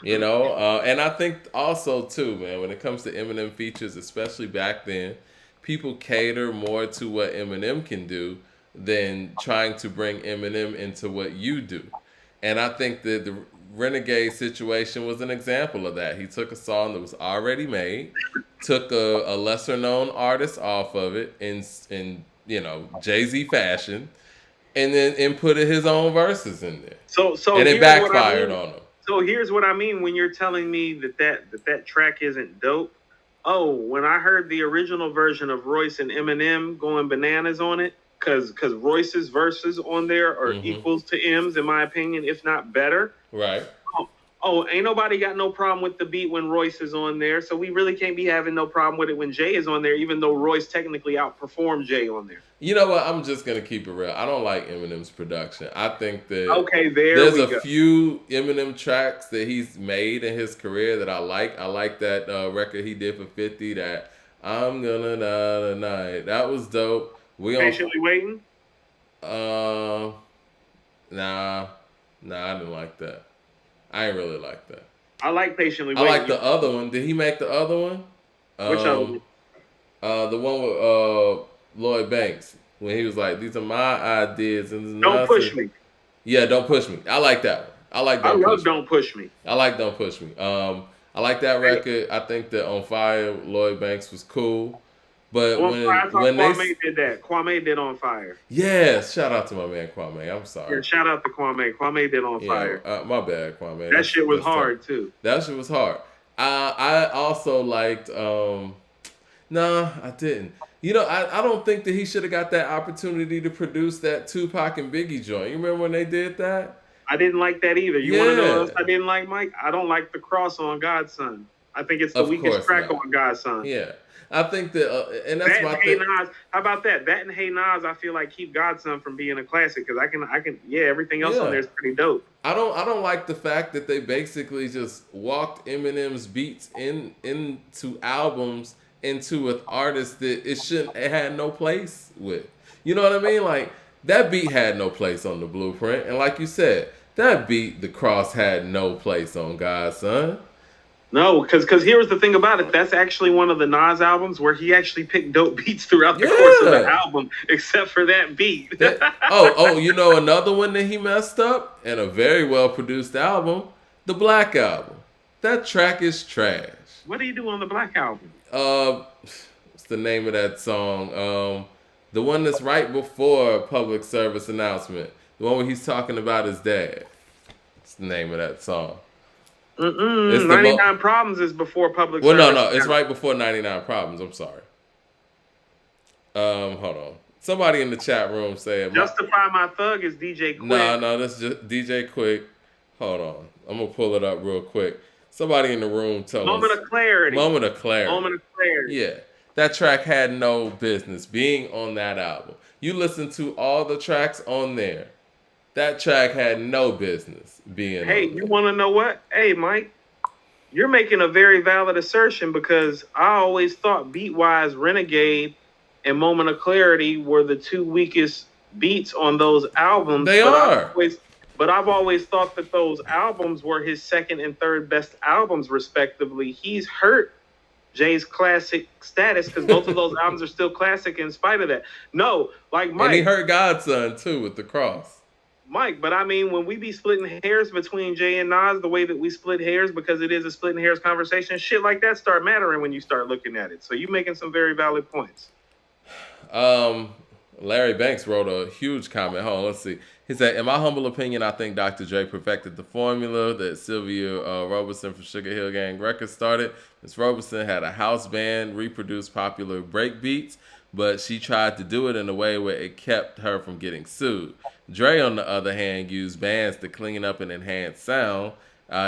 You know, and I think also too, man, when it comes to Eminem features, especially back then, people cater more to what Eminem can do than trying to bring Eminem into what you do. And I think that the Renegade situation was an example of that. He took a song that was already made, took a lesser known artist off of it in Jay-Z fashion, and then inputted his own verses in there. So and it backfired on him. So here's what I mean when you're telling me that track isn't dope. When I heard the original version of Royce and Eminem going bananas on it, because Royce's verses on there are equals to M's, in my opinion, if not better. Right. Oh, ain't nobody got no problem with the beat when Royce is on there. So we really can't be having no problem with it when Jay is on there, even though Royce technically outperformed Jay on there. You know what? I'm just gonna keep it real. I don't like Eminem's production. I think that Okay, there there's we a go. few Eminem tracks that he's made in his career that I like. I like that record he did for 50. That I'm gonna die tonight. That was dope. We on. Patiently waiting. Uh, nah, I didn't like that. I ain't really like that. I like patiently I waiting. like the other one. Did he make the other one? Which other one? The one with Lloyd Banks when he was like, "These are my ideas," and Don't push me. Yeah, don't push me. I like that one. I like I don't love push me. Don't Push Me. I like don't push me. I like that record. I think that On Fire Lloyd Banks was cool, but On Fire, I thought when Kwame did that. Kwame did On Fire. yes, shout out to my man Kwame. I'm sorry. Yeah, shout out to Kwame. Kwame did On Fire. My bad, Kwame. That shit was hard tough. too. That shit was hard. I also liked. Nah, I didn't. You know, I don't think that he should have got that opportunity to produce that Tupac and Biggie joint. You remember when they did that? I didn't like that either. You want to know what else I didn't like, Mike? I don't like the cross on Godson. I think it's the weakest track on Godson. Yeah. I think that, and that's that my and thing. Hey Nas, how about that? That and Hey Nas, I feel like keep Godson from being a classic because everything else on there is pretty dope. I don't like the fact that they basically just walked Eminem's beats into albums into with artists that it had no place with. You know what I mean? Like that beat had no place on the Blueprint, and like you said, that beat, the cross, had no place on Godson. No, because here's the thing about it. That's actually one of the Nas albums where he actually picked dope beats throughout the course of the album, except for that beat. You know another one that he messed up, and a very well produced album, the Black Album. That track is trash. What do you do on the Black Album? What's the name of that song? The one that's right before Public Service Announcement. The one where he's talking about his dad. What's the name of that song? 99 Problems is before Public Service. Well, no, it's right before 99 Problems. I'm sorry. Hold on. Somebody in the chat room said Justify My Thug is DJ Quick. No, that's just DJ Quick. Hold on. I'm gonna pull it up real quick. Somebody in the room tell us. Moment of Clarity. Moment of Clarity. Moment of Clarity. Yeah. That track had no business being on that album. You listen to all the tracks on there. That track had no business being on there. You want to know what? Hey, Mike, you're making a very valid assertion because I always thought beat-wise Renegade and Moment of Clarity were the two weakest beats on those albums. They are. But I've always thought that those albums were his second and third best albums, respectively. He's hurt Jay's classic status because both of those albums are still classic in spite of that. No, like Mike. And he hurt Godson, too, with the cross. Mike, but I mean, when we be splitting hairs between Jay and Nas the way that we split hairs because it is a splitting hairs conversation, shit like that start mattering when you start looking at it. So you're making some very valid points. Larry Banks wrote a huge comment. Hold on, let's see. He said, in my humble opinion, I think Dr. Dre perfected the formula that Sylvia Robertson from Sugar Hill Gang Records started. Ms. Robertson had a house band reproduce popular break beats, but she tried to do it in a way where it kept her from getting sued. Dre, on the other hand, used bands to clean up and enhance sound.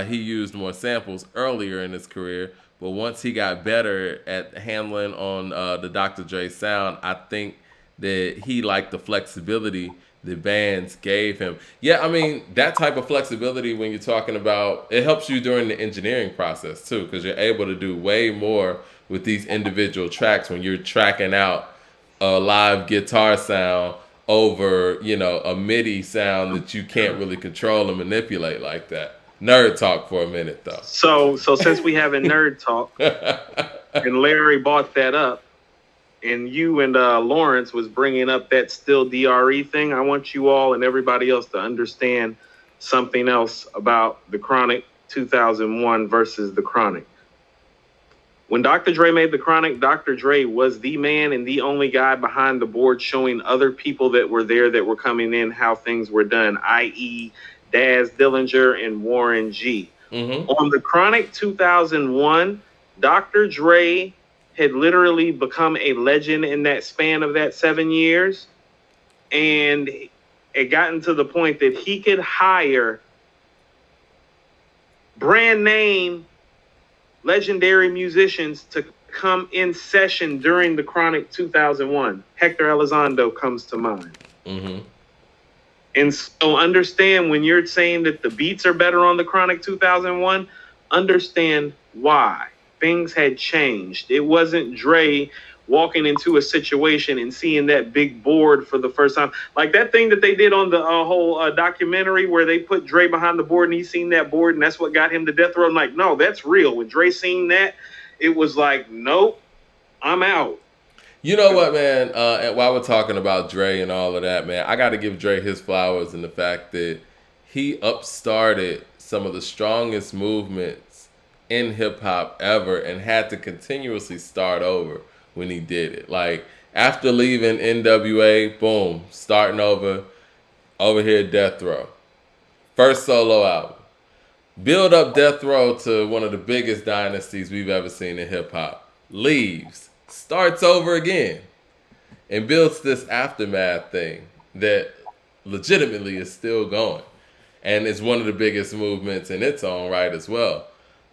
He used more samples earlier in his career, but once he got better at handling on the Dr. Dre sound, I think that he liked the flexibility the bands gave him. Yeah, I mean, that type of flexibility when you're talking about, it helps you during the engineering process too, because you're able to do way more with these individual tracks when you're tracking out a live guitar sound over, a MIDI sound that you can't really control and manipulate like that. Nerd talk for a minute though. So since we have a nerd talk and Larry bought that up, and you and Lawrence was bringing up that still DRE thing, I want you all and everybody else to understand something else about the Chronic 2001 versus the Chronic. When Dr. Dre made the Chronic, Dr. Dre was the man and the only guy behind the board showing other people that were there that were coming in how things were done, i.e. Daz Dillinger and Warren G. Mm-hmm. On the Chronic 2001, Dr. Dre had literally become a legend in that span of that 7 years. And it gotten to the point that he could hire brand name legendary musicians to come in session during the Chronic 2001. Hector Elizondo comes to mind. Mm-hmm. And so understand when you're saying that the beats are better on the Chronic 2001, understand why. Things had changed. It wasn't Dre walking into a situation and seeing that big board for the first time. Like that thing that they did on the whole documentary where they put Dre behind the board and he seen that board and that's what got him to death row. I'm like, no, that's real. When Dre seen that, it was like, nope, I'm out. You know what, man? And while we're talking about Dre and all of that, man, I got to give Dre his flowers in the fact that he upstarted some of the strongest movements in hip hop ever and had to continuously start over when he did it. Like after leaving NWA, boom, starting over here at Death Row. First solo album. Build up Death Row to one of the biggest dynasties we've ever seen in hip hop. Leaves, starts over again, and builds this aftermath thing that legitimately is still going. And it's one of the biggest movements in its own right as well.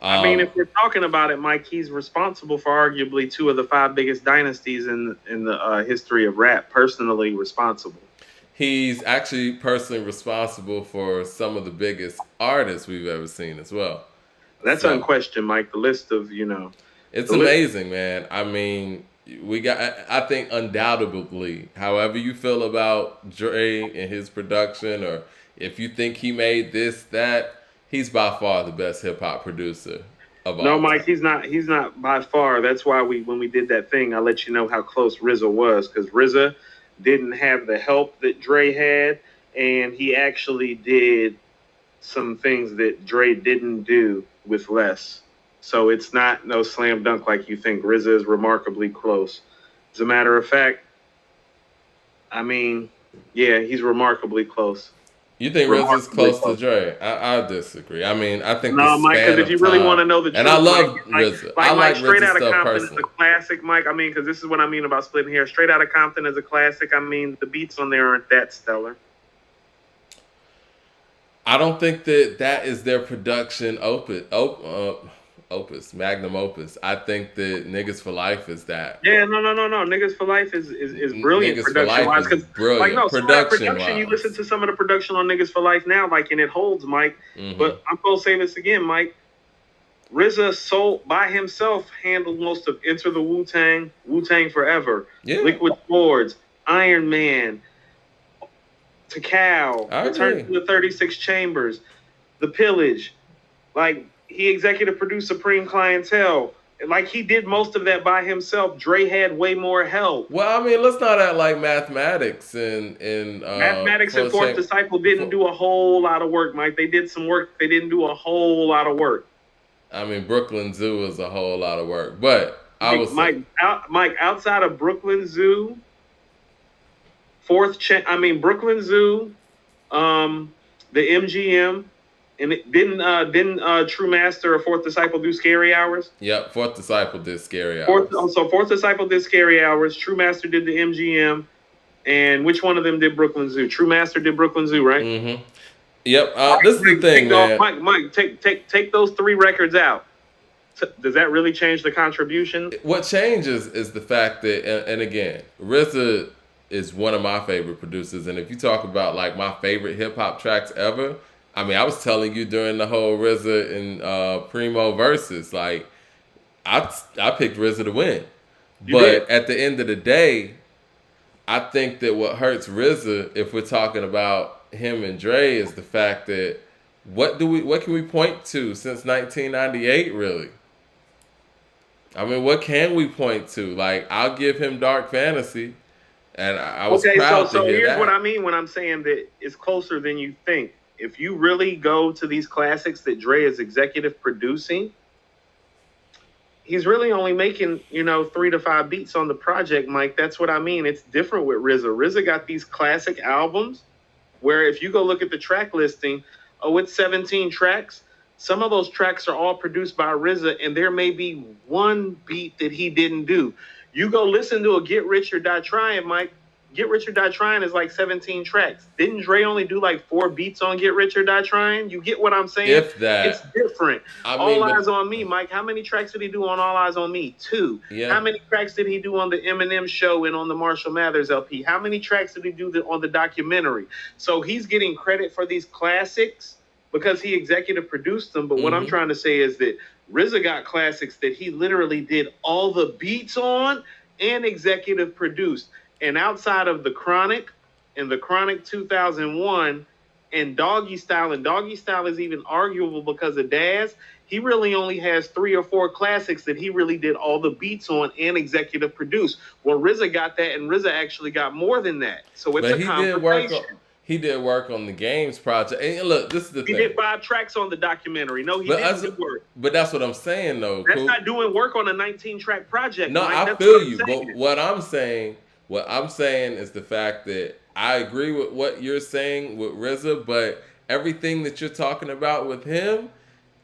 I mean, if we're talking about it, Mike, he's responsible for arguably 2 of the 5 biggest dynasties in the history of rap. Personally responsible. He's actually personally responsible for some of the biggest artists we've ever seen as well. That's unquestioned, Mike. The list of, It's amazing, man. I mean, I think undoubtedly, however you feel about Dre and his production, or if you think he made this, that, he's by far the best hip hop producer of all. No, Mike, he's not by far. That's why when we did that thing, I let you know how close RZA was, because RZA didn't have the help that Dre had, and he actually did some things that Dre didn't do with less. So it's not no slam dunk like you think. RZA is remarkably close. As a matter of fact, I mean, yeah, he's remarkably close. You think RZA's close to Dre? I disagree. I mean, I think no, Mike. Because if you really want to know the truth, and I love Mike, RZA. I like Straight RZA Outta stuff Compton personally. is a classic, Mike. I mean, because this is what I mean about splitting hair. Straight Outta Compton is a classic. I mean, the beats on there aren't that stellar. I don't think that is their production opus, magnum opus. I think that Niggas for Life is that. Yeah, no. Niggas for Life is brilliant production wise. Brilliant. Like, no, production you listen to some of the production on Niggas for Life now, like, and it holds, Mike. Mm-hmm. But I'm gonna say this again, Mike. RZA by himself handled most of Enter the Wu-Tang, Wu-Tang Forever, Liquid Swords, Iron Man, Tikal, Return to the 36 Chambers, The Pillage. Like, he executive produced Supreme Clientele. Like, he did most of that by himself. Dre had way more help. Well, I mean, let's not act like Mathematics and Mathematics and Fourth Disciple didn't do a whole lot of work, Mike. They did some work. They didn't do a whole lot of work. I mean, Brooklyn Zoo is a whole lot of work, but Mike, outside of Brooklyn Zoo, Brooklyn Zoo, the MGM, and didn't True Master or Fourth Disciple do Scary Hours? Yep, Fourth Disciple did Scary Hours. Fourth Disciple did Scary Hours. True Master did the MGM, and which one of them did Brooklyn Zoo? True Master did Brooklyn Zoo, right? Mm-hmm. Yep. This is the thing, man. Mike, take those 3 records out. Does that really change the contribution? What changes is the fact that, and again, RZA is one of my favorite producers. And if you talk about like my favorite hip hop tracks ever, I mean, I was telling you during the whole RZA and Primo Verzuz, like I picked RZA to win. But at the end of the day, I think that what hurts RZA, if we're talking about him and Dre, is the fact that what can we point to since 1998 really? I mean, what can we point to? Like, I'll give him Dark Fantasy, and I was proud to hear that. So here's what I mean when I'm saying that it's closer than you think. If you really go to these classics that Dre is executive producing, he's really only making, 3 to 5 beats on the project, Mike. That's what I mean. It's different with RZA. RZA got these classic albums where if you go look at the track listing, it's 17 tracks. Some of those tracks are all produced by RZA, and there may be one beat that he didn't do. You go listen to a Get Rich or Die Trying, Mike. Get Rich or Die Trying is like 17 tracks. Didn't Dre only do like 4 beats on Get Rich or Die Trying? You get what I'm saying? If that. It's different. I mean, All Eyes on Me, Mike. How many tracks did he do on All Eyes on Me? 2. Yeah. How many tracks did he do on the Eminem show and on the Marshall Mathers LP? How many tracks did he do on the documentary? So he's getting credit for these classics because he executive produced them. But what I'm trying to say is that RZA got classics that he literally did all the beats on and executive produced. And outside of The Chronic and The Chronic 2001 and Doggy Style, and Doggy Style is even arguable because of Daz, he really only has 3 or 4 classics that he really did all the beats on and executive produced. Well, RZA got that, and RZA actually got more than that. So it's a conversation. He did work on the Games project. And look, this is the thing. He did 5 tracks on the documentary. No, he didn't do work. But that's what I'm saying, though. That's not doing work on a 19-track project. No, Mike. I feel you. But what I'm saying is the fact that I agree with what you're saying with RZA, but everything that you're talking about with him,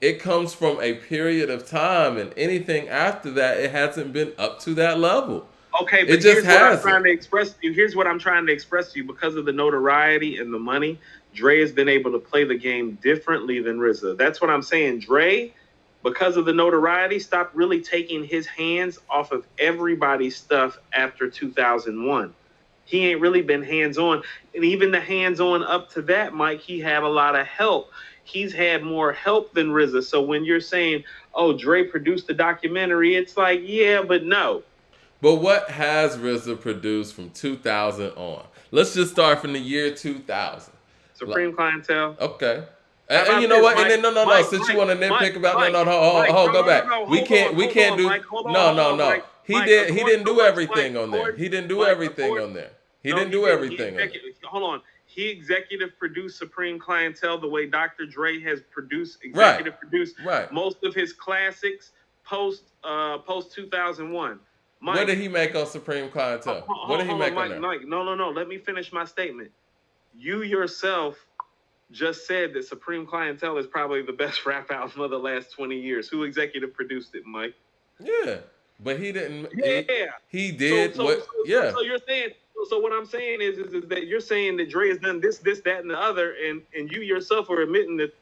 it comes from a period of time, and anything after that, it hasn't been up to that level. Okay, but here's what I'm trying to express to you. Here's what I'm trying to express to you. Because of the notoriety and the money, Dre has been able to play the game differently than RZA. That's what I'm saying. Dre, because of the notoriety, stopped really taking his hands off of everybody's stuff after 2001. He ain't really been hands-on. And even the hands-on up to that, Mike, he had a lot of help. He's had more help than RZA. So when you're saying, oh, Dre produced the documentary, it's like, yeah, but no. But what has RZA produced from 2000 on? Let's just start from the year 2000. Supreme Clientele. Okay. And you know what? Mike, and then no. Since you want to nitpick about go back. We can't do. No. He didn't do everything on there. He didn't do everything on there. He didn't do everything on there. Hold on. He executive produced Supreme Clientele the way Dr. Dre has produced most of his classics post 2001. Mike, what did he make on Supreme Clientele? What did he make on there? Mike, no. Let me finish my statement. You yourself just said that Supreme Clientele is probably the best rap album of the last 20 years. Who executive produced it, Mike? Yeah, but he didn't. Yeah, he did. So you're saying. So what I'm saying is that you're saying that Dre has done this, that, and the other, and you yourself are admitting that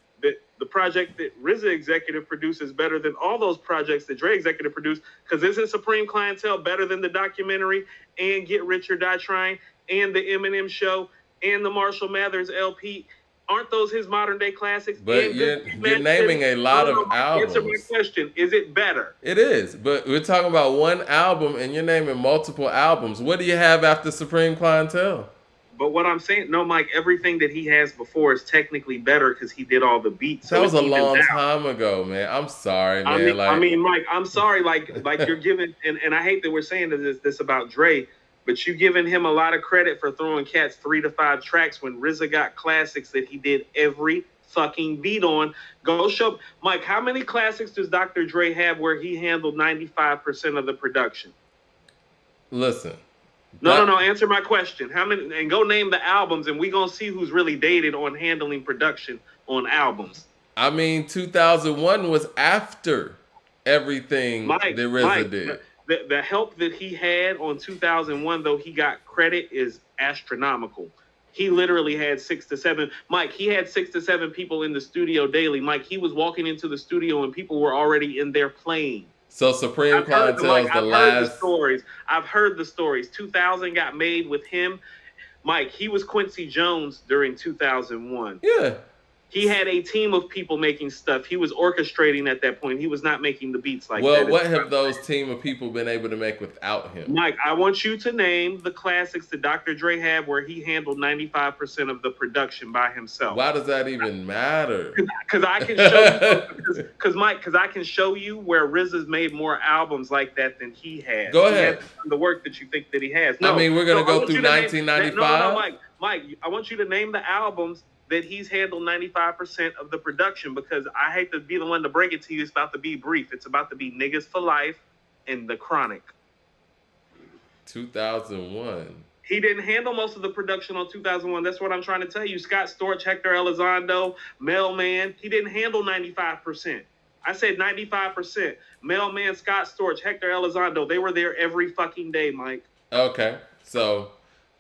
the project that RZA executive produced is better than all those projects that Dre executive produced, because isn't Supreme Clientele better than the documentary and Get Rich or Die Trying and the Eminem show and the Marshall Mathers LP? Aren't those his modern day classics? But you're naming a lot of albums. Answer my question. Is it better? It is. But we're talking about one album and you're naming multiple albums. What do you have after Supreme Clientele? But what I'm saying, no, Mike, everything that he has before is technically better because he did all the beats. That was a long time ago, man. I'm sorry, man. I mean, Mike, I'm sorry. Like you're giving, and I hate that we're saying this about Dre, but you giving him a lot of credit for throwing cats 3 to 5 tracks when RZA got classics that he did every fucking beat on. Go show, Mike, how many classics does Dr. Dre have where he handled 95% of the production? Listen. No. Answer my question. How many? And go name the albums, and we gonna see who's really dated on handling production on albums. I mean, 2001 was after everything that RZA did. The help that he had on 2001, though he got credit, is astronomical. He literally had 6 to 7. Mike, he had 6 to 7 people in the studio daily. Mike, he was walking into the studio and people were already in there playing. So Supreme Clientele is the last. I've heard the stories. 2000 got made with him. Mike, he was Quincy Jones during 2001. Yeah. He had a team of people making stuff. He was orchestrating at that point. He was not making the beats like that. Well, what have those team of people been able to make without him? Mike, I want you to name the classics that Dr. Dre had where he handled 95% of the production by himself. Why does that even matter? Because I can show you. Because I can show you where RZA's made more albums like that than he has. Go ahead. He has the work that you think that he has. No, I mean, we're gonna go through 1995. No, Mike. I want you to name the albums that he's handled 95% of the production, because I hate to be the one to break it to you. It's about to be brief. It's about to be Niggas for Life and The Chronic. 2001. He didn't handle most of the production on 2001. That's what I'm trying to tell you. Scott Storch, Hector Elizondo, Mailman. He didn't handle 95%. I said 95%. Mailman, Scott Storch, Hector Elizondo. They were there every fucking day, Mike. Okay. So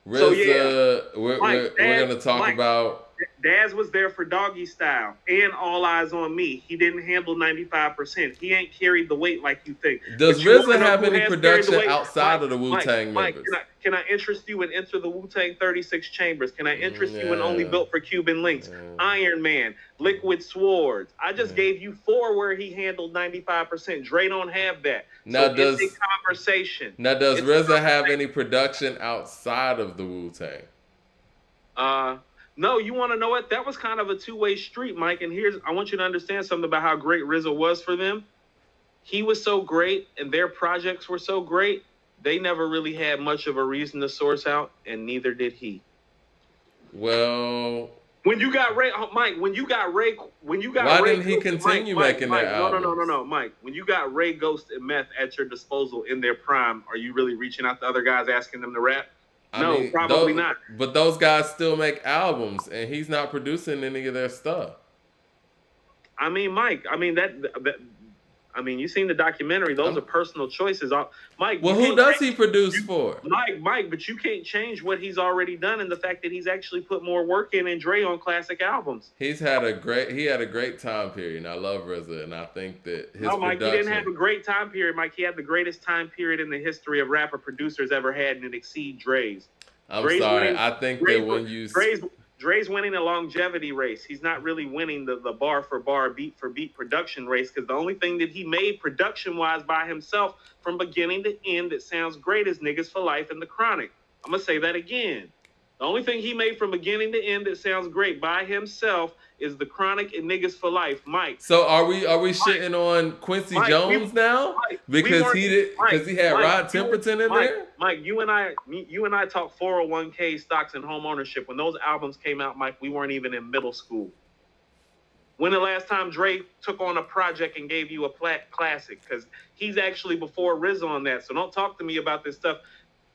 So yeah, RZA, we're gonna talk Mike, about. Daz was there for Doggy Style and All Eyes on Me. He didn't handle 95%. He ain't carried the weight like you think. Does But you want RZA to know have who any has carried the production weight? outside of the Wu Tang Mike, members? can I interest you in Enter the Wu Tang 36 Chambers? Can I interest you in Only Built for Cuban Links? Iron Man, Liquid Swords. I just gave you 4 where he handled 95%. Dre don't have that. Now So it's a conversation. Now does RZA have any production outside of the Wu Tang? No, you want to know what? That was kind of a two-way street, Mike. And I want you to understand something about how great RZA was for them. He was so great, and their projects were so great. They never really had much of a reason to source out, and neither did he. Well, when you got Ray, Mike, why didn't he continue making that album? No, Mike. When you got Ray, Ghost, and Meth at your disposal in their prime, are you really reaching out to other guys asking them to rap? No, probably not. But those guys still make albums, and he's not producing any of their stuff. I mean, Mike. You seen the documentary. Those are personal choices. Mike. Well, who does he produce for? Mike, but you can't change what he's already done, and the fact that he's actually put more work in and Dre on classic albums. He had a great time period, and I love RZA, and I think that his Mike, he didn't have a great time period, Mike. He had the greatest time period in the history of rapper producers ever had, and it exceeds Dre's. I'm sorry. I think that when you Dre's winning a longevity race. He's not really winning the bar for bar, beat for beat production race, because the only thing that he made production-wise by himself from beginning to end that sounds great is Niggas for Life and The Chronic. I'm going to say that again. The only thing he made from beginning to end that sounds great by himself is The Chronic and Niggas for Life. Mike. So are we shitting on Quincy Jones now? Because he had Rod Temperton in there? Mike, you and I talk 401k stocks and home ownership. When those albums came out, Mike, we weren't even in middle school. When the last time Dre took on a project and gave you a classic? Because he's actually before RZA on that. So don't talk to me about this stuff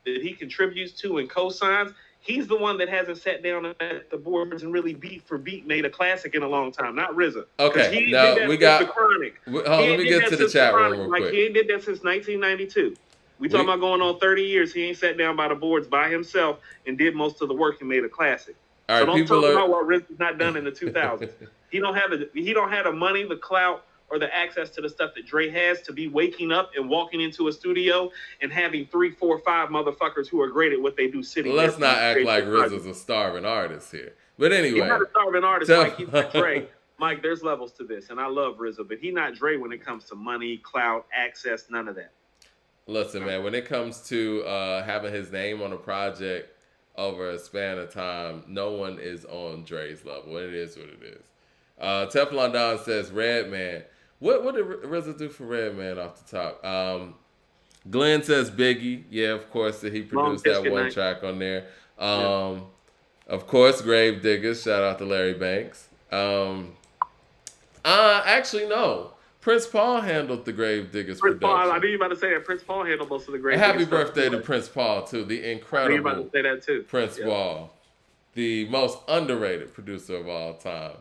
that he contributes to and co-signs. He's the one that hasn't sat down at the boards and really beat for beat made a classic in a long time, not RZA. Okay, now we got. The Chronic. Let me get to the chat room real quick. Like, he ain't did that since 1992. We talking about going on 30 years. He ain't sat down by the boards by himself and did most of the work and made a classic. All right, so don't talk about what RZA's not done in the 2000s. He don't have the money, the clout, or the access to the stuff that Dre has to be waking up and walking into a studio and having 3, 4, 5 motherfuckers who are great at what they do sitting there. Let's not act like RZA's a starving artist here. But anyway. He's not a starving artist, Mike. He's not Dre. Mike, there's levels to this, and I love RZA, but he's not Dre when it comes to money, clout, access, none of that. Listen, man, when it comes to having his name on a project over a span of time, no one is on Dre's level. It is what it is. Teflon Don says, Redman. What did RZA do for Redman off the top? Glenn says Biggie. Yeah, of course, that he produced that one track on there. Of course, Grave Diggers. Shout out to Larry Banks. Actually, no. Prince Paul handled the Grave Diggers production. I knew you were about to say that. Prince Paul handled most of the Grave Diggers. Happy birthday to Prince Paul, too. The incredible I knew you were about to say that too. Prince Paul. The most underrated producer of all time.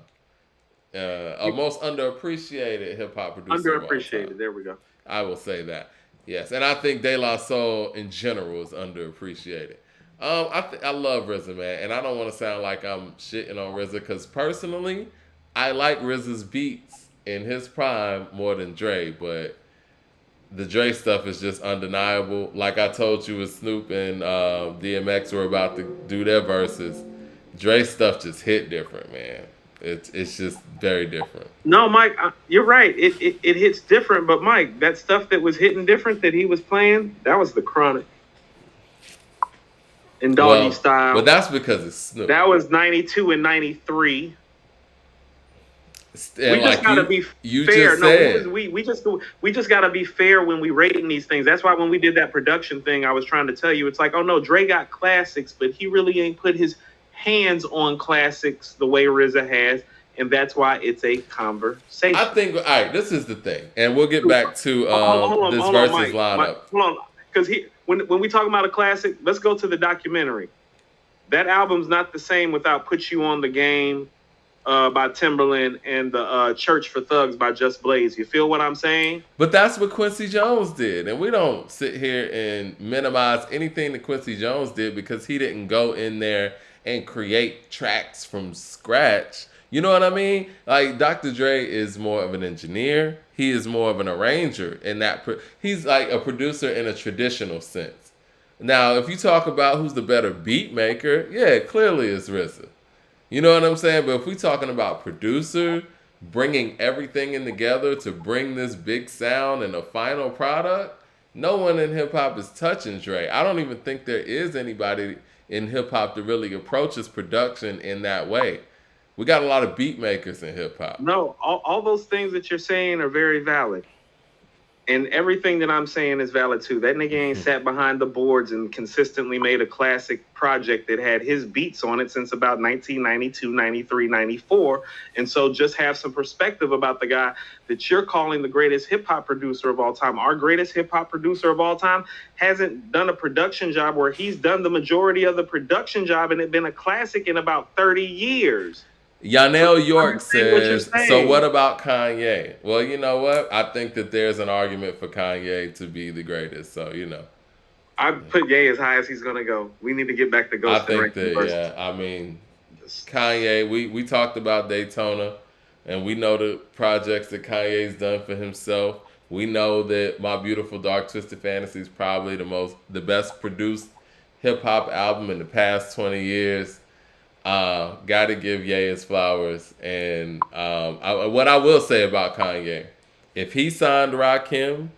A most underappreciated hip-hop producer. Underappreciated. There we go. I will say that. Yes. And I think De La Soul in general is underappreciated. I love RZA, man. And I don't want to sound like I'm shitting on RZA because personally, I like RZA's beats in his prime more than Dre. But the Dre stuff is just undeniable. Like I told you, with Snoop and DMX were about to do their verses. Dre stuff just hit different, man. It's just very different. No, Mike, you're right. It hits different, but Mike, that stuff that was hitting different that he was playing, that was the Chronic. And Doggy Style. But that's because it's Snoop. That was 92 and 93. And we just gotta be fair. We just gotta be fair when we rating these things. That's why when we did that production thing, I was trying to tell you, it's like, oh no, Dre got classics, but he really ain't put his hands on classics the way RZA has, and that's why it's a conversation. I think, all right, this is the thing, and we'll get back to this Verzuz lineup. Hold on, because when we talk about a classic, let's go to the documentary. That album's not the same without Put You on the Game by Timberland and the Church for Thugs by Just Blaze. You feel what I'm saying? But that's what Quincy Jones did. And we don't sit here and minimize anything that Quincy Jones did because he didn't go in there and create tracks from scratch. You know what I mean? Like Dr. Dre is more of an engineer. He is more of an arranger in that he's like a producer in a traditional sense. Now, if you talk about who's the better beat maker, yeah, clearly it's RZA. You know what I'm saying? But if we're talking about producer, bringing everything in together to bring this big sound and a final product, no one in hip hop is touching Dre. I don't even think there is anybody in hip hop that really approaches production in that way. We got a lot of beat makers in hip hop. No, all those things that you're saying are very valid. And everything that I'm saying is valid too. That nigga ain't sat behind the boards and consistently made a classic project that had his beats on it since about 1992, 93, 94. And so just have some perspective about the guy that you're calling the greatest hip hop producer of all time. Our greatest hip hop producer of all time hasn't done a production job where he's done the majority of the production job and it been a classic in about 30 years. Yanel York says, so what about Kanye? Well, you know what? I think that there's an argument for Kanye to be the greatest. So, you know. I put Ye as high as he's going to go. We need to get back to Ghost. I think that, yeah. I mean, Kanye, we talked about Daytona, and we know the projects that Kanye's done for himself. We know that My Beautiful Dark Twisted Fantasy is probably the best produced hip-hop album in the past 20 years. Got to give Ye his flowers. And what I will say about Kanye, if he signed Rakim,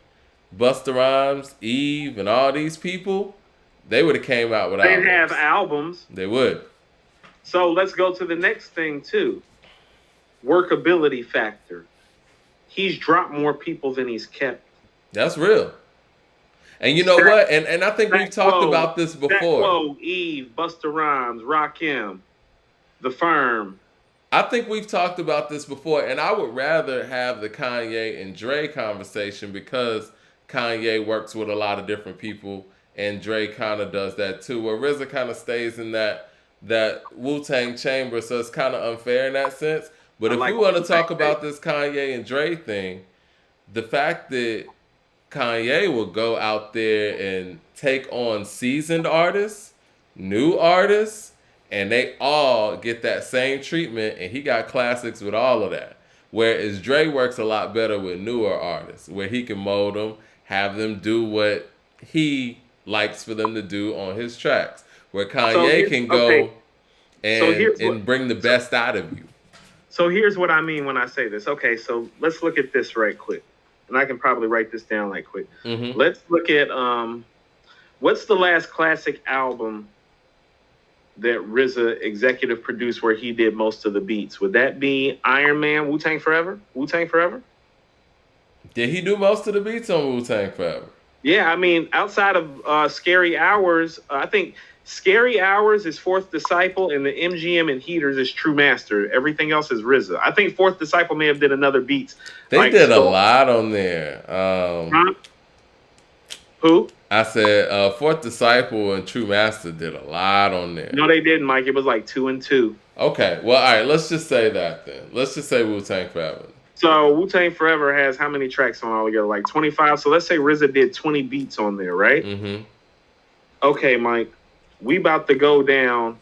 Busta Rhymes, Eve, and all these people, they would have came out with albums. They'd have albums. They would. So let's go to the next thing too. Workability factor. He's dropped more people than he's kept. That's real. And you know what? And I think we've talked about this before. Eve, Busta Rhymes, Rakim, The Firm. I think we've talked about this before, and I would rather have the Kanye and Dre conversation because Kanye works with a lot of different people, and Dre kind of does that too, where RZA kind of stays in that Wu-Tang chamber, so it's kind of unfair in that sense. But if we want to talk about this Kanye and Dre thing, the fact that Kanye will go out there and take on seasoned artists, new artists, and they all get that same treatment, and he got classics with all of that. Whereas Dre works a lot better with newer artists, where he can mold them, have them do what he likes for them to do on his tracks. Where Kanye can go and bring the best out of you. So here's what I mean when I say this. Okay, so let's look at this right quick. And I can probably write this down right quick. Mm-hmm. Let's look at what's the last classic album that RZA executive produced where he did most of the beats? Would that be Iron Man, Wu-Tang Forever? Wu-Tang Forever? Did he do most of the beats on Wu-Tang Forever? Yeah, I mean, outside of Scary Hours, I think Scary Hours is Fourth Disciple, and the MGM and Heaters is True Master. Everything else is RZA. I think Fourth Disciple may have did another beats. They did a lot on there. Who? I said Fourth Disciple and True Master did a lot on there. No, they didn't, Mike. It was like 2 and 2. Okay, well, all right. Let's just say that then. Let's just say Wu-Tang Forever. So Wu-Tang Forever has how many tracks on altogether? Like 25. So let's say RZA did 20 beats on there, right? Mm-hmm. Okay, Mike. We about to go down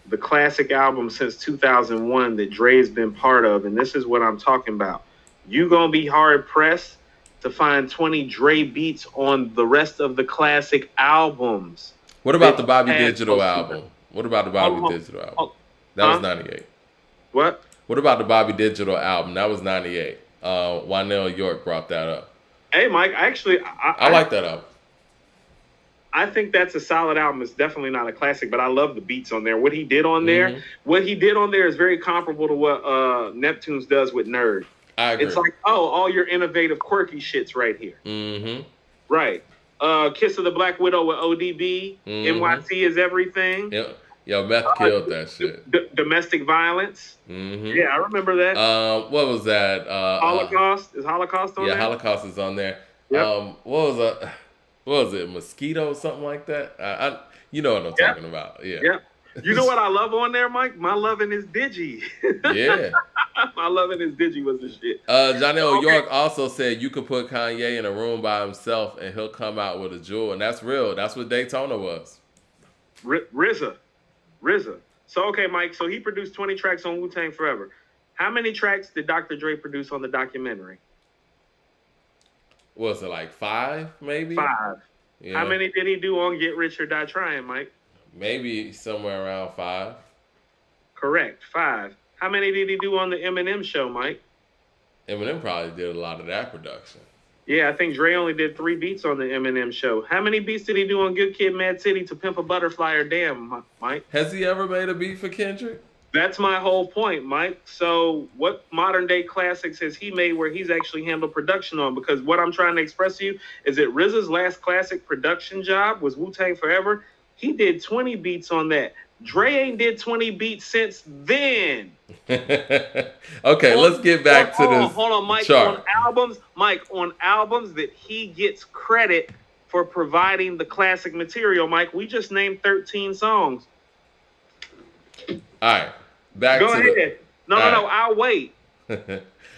the classic album since 2001 that Dre's been part of, and this is what I'm talking about. You gonna be hard pressed to find 20 Dre beats on the rest of the classic albums. What about the Bobby Digital album? What about the Bobby Digital album? That was 98. What? What about the Bobby Digital album? That was 98. Wanell York brought that up. Hey, Mike, I like that album. I think that's a solid album. It's definitely not a classic, but I love the beats on there. What he did on there, is very comparable to what Neptunes does with Nerd. I agree. It's like, all your innovative, quirky shit's right here. Mm-hmm. Right. Kiss of the Black Widow with ODB. Mm-hmm. NYC is everything. Yep. Yo, Meth killed that shit. Domestic violence. Mm-hmm. Yeah, I remember that. What was that? Holocaust. Is Holocaust on there? Yeah, Holocaust is on there. Yep. What was it? Mosquito, something like that. You know what I'm talking about. Yeah. Yep. You know what I love on there, Mike? My Lovin' Is Digi. Yeah. My Lovin' Is Digi was the shit. Johnny O. Okay. York also said you could put Kanye in a room by himself and he'll come out with a jewel, and that's real. That's what Daytona was. RZA. So okay, Mike. So he produced 20 tracks on Wu-Tang Forever. How many tracks did Dr. Dre produce on the documentary? What was it, like 5, maybe? 5. Yeah. How many did he do on Get Rich or Die Trying, Mike? Maybe somewhere around 5. Correct, 5. How many did he do on the Eminem show, Mike? Eminem probably did a lot of that production. Yeah, I think Dre only did 3 beats on the Eminem show. How many beats did he do on Good Kid, Mad City, To Pimp a Butterfly, or Damn, Mike? Has he ever made a beat for Kendrick? That's my whole point, Mike. So what modern day classics has he made where he's actually handled production on? Because what I'm trying to express to you is that RZA's last classic production job was Wu-Tang Forever. He did 20 beats on that. Dre ain't did 20 beats since then. Okay, let's get back to this. Hold on, Mike. Chart. On albums that he gets credit for providing the classic material, Mike, we just named 13 songs. All right. Go ahead. No, I'll wait. All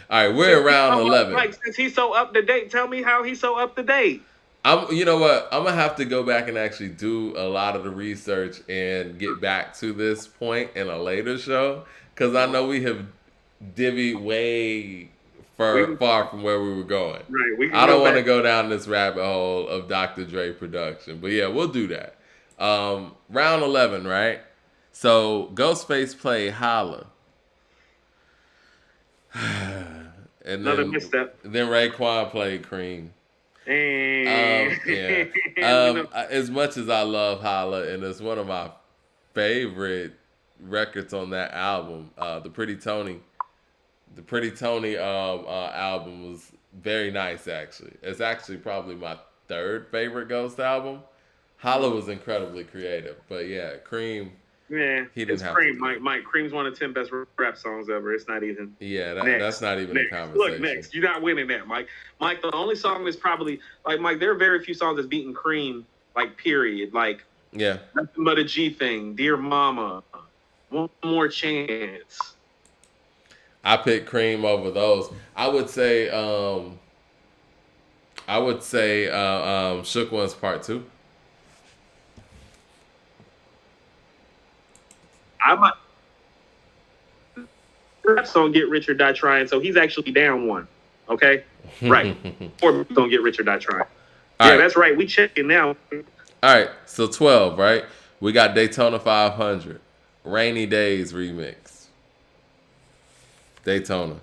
right, we're around 11. Mike, since he's so up to date, tell me how he's so up to date. You know what? I'm gonna have to go back and actually do a lot of the research and get back to this point in a later show, because I know we have divvied way far from where we were going. Right. I don't want to go down this rabbit hole of Dr. Dre production, but yeah, we'll do that. Round 11, right? So Ghostface played Holla. Another misstep. Then Raekwon played Cream. Yeah. As much as I love Holla, and it's one of my favorite records on that album, the Pretty Tony album was very nice. Actually, it's actually probably my 3rd favorite Ghost album. Holla was incredibly creative, but yeah, Cream. Yeah, it's Cream, Mike. Cream's one of the 10 best rap songs ever. It's not even. Yeah, that's not even a conversation. Look, next. You're not winning that, Mike. Mike, the only song that's probably like Mike. There are very few songs that's beaten Cream. Like period. Like yeah, nothing but a G thing. Dear Mama, One More Chance. I picked Cream over those. I would say Shook Ones Part 2. I might rap song Get Rich or Die Trying, so he's actually down 1. Okay? Right. Or don't Get Rich or Die Trying. Right. That's right. We checking now. All right. So 12, right? We got Daytona 500. Rainy Days remix. Daytona.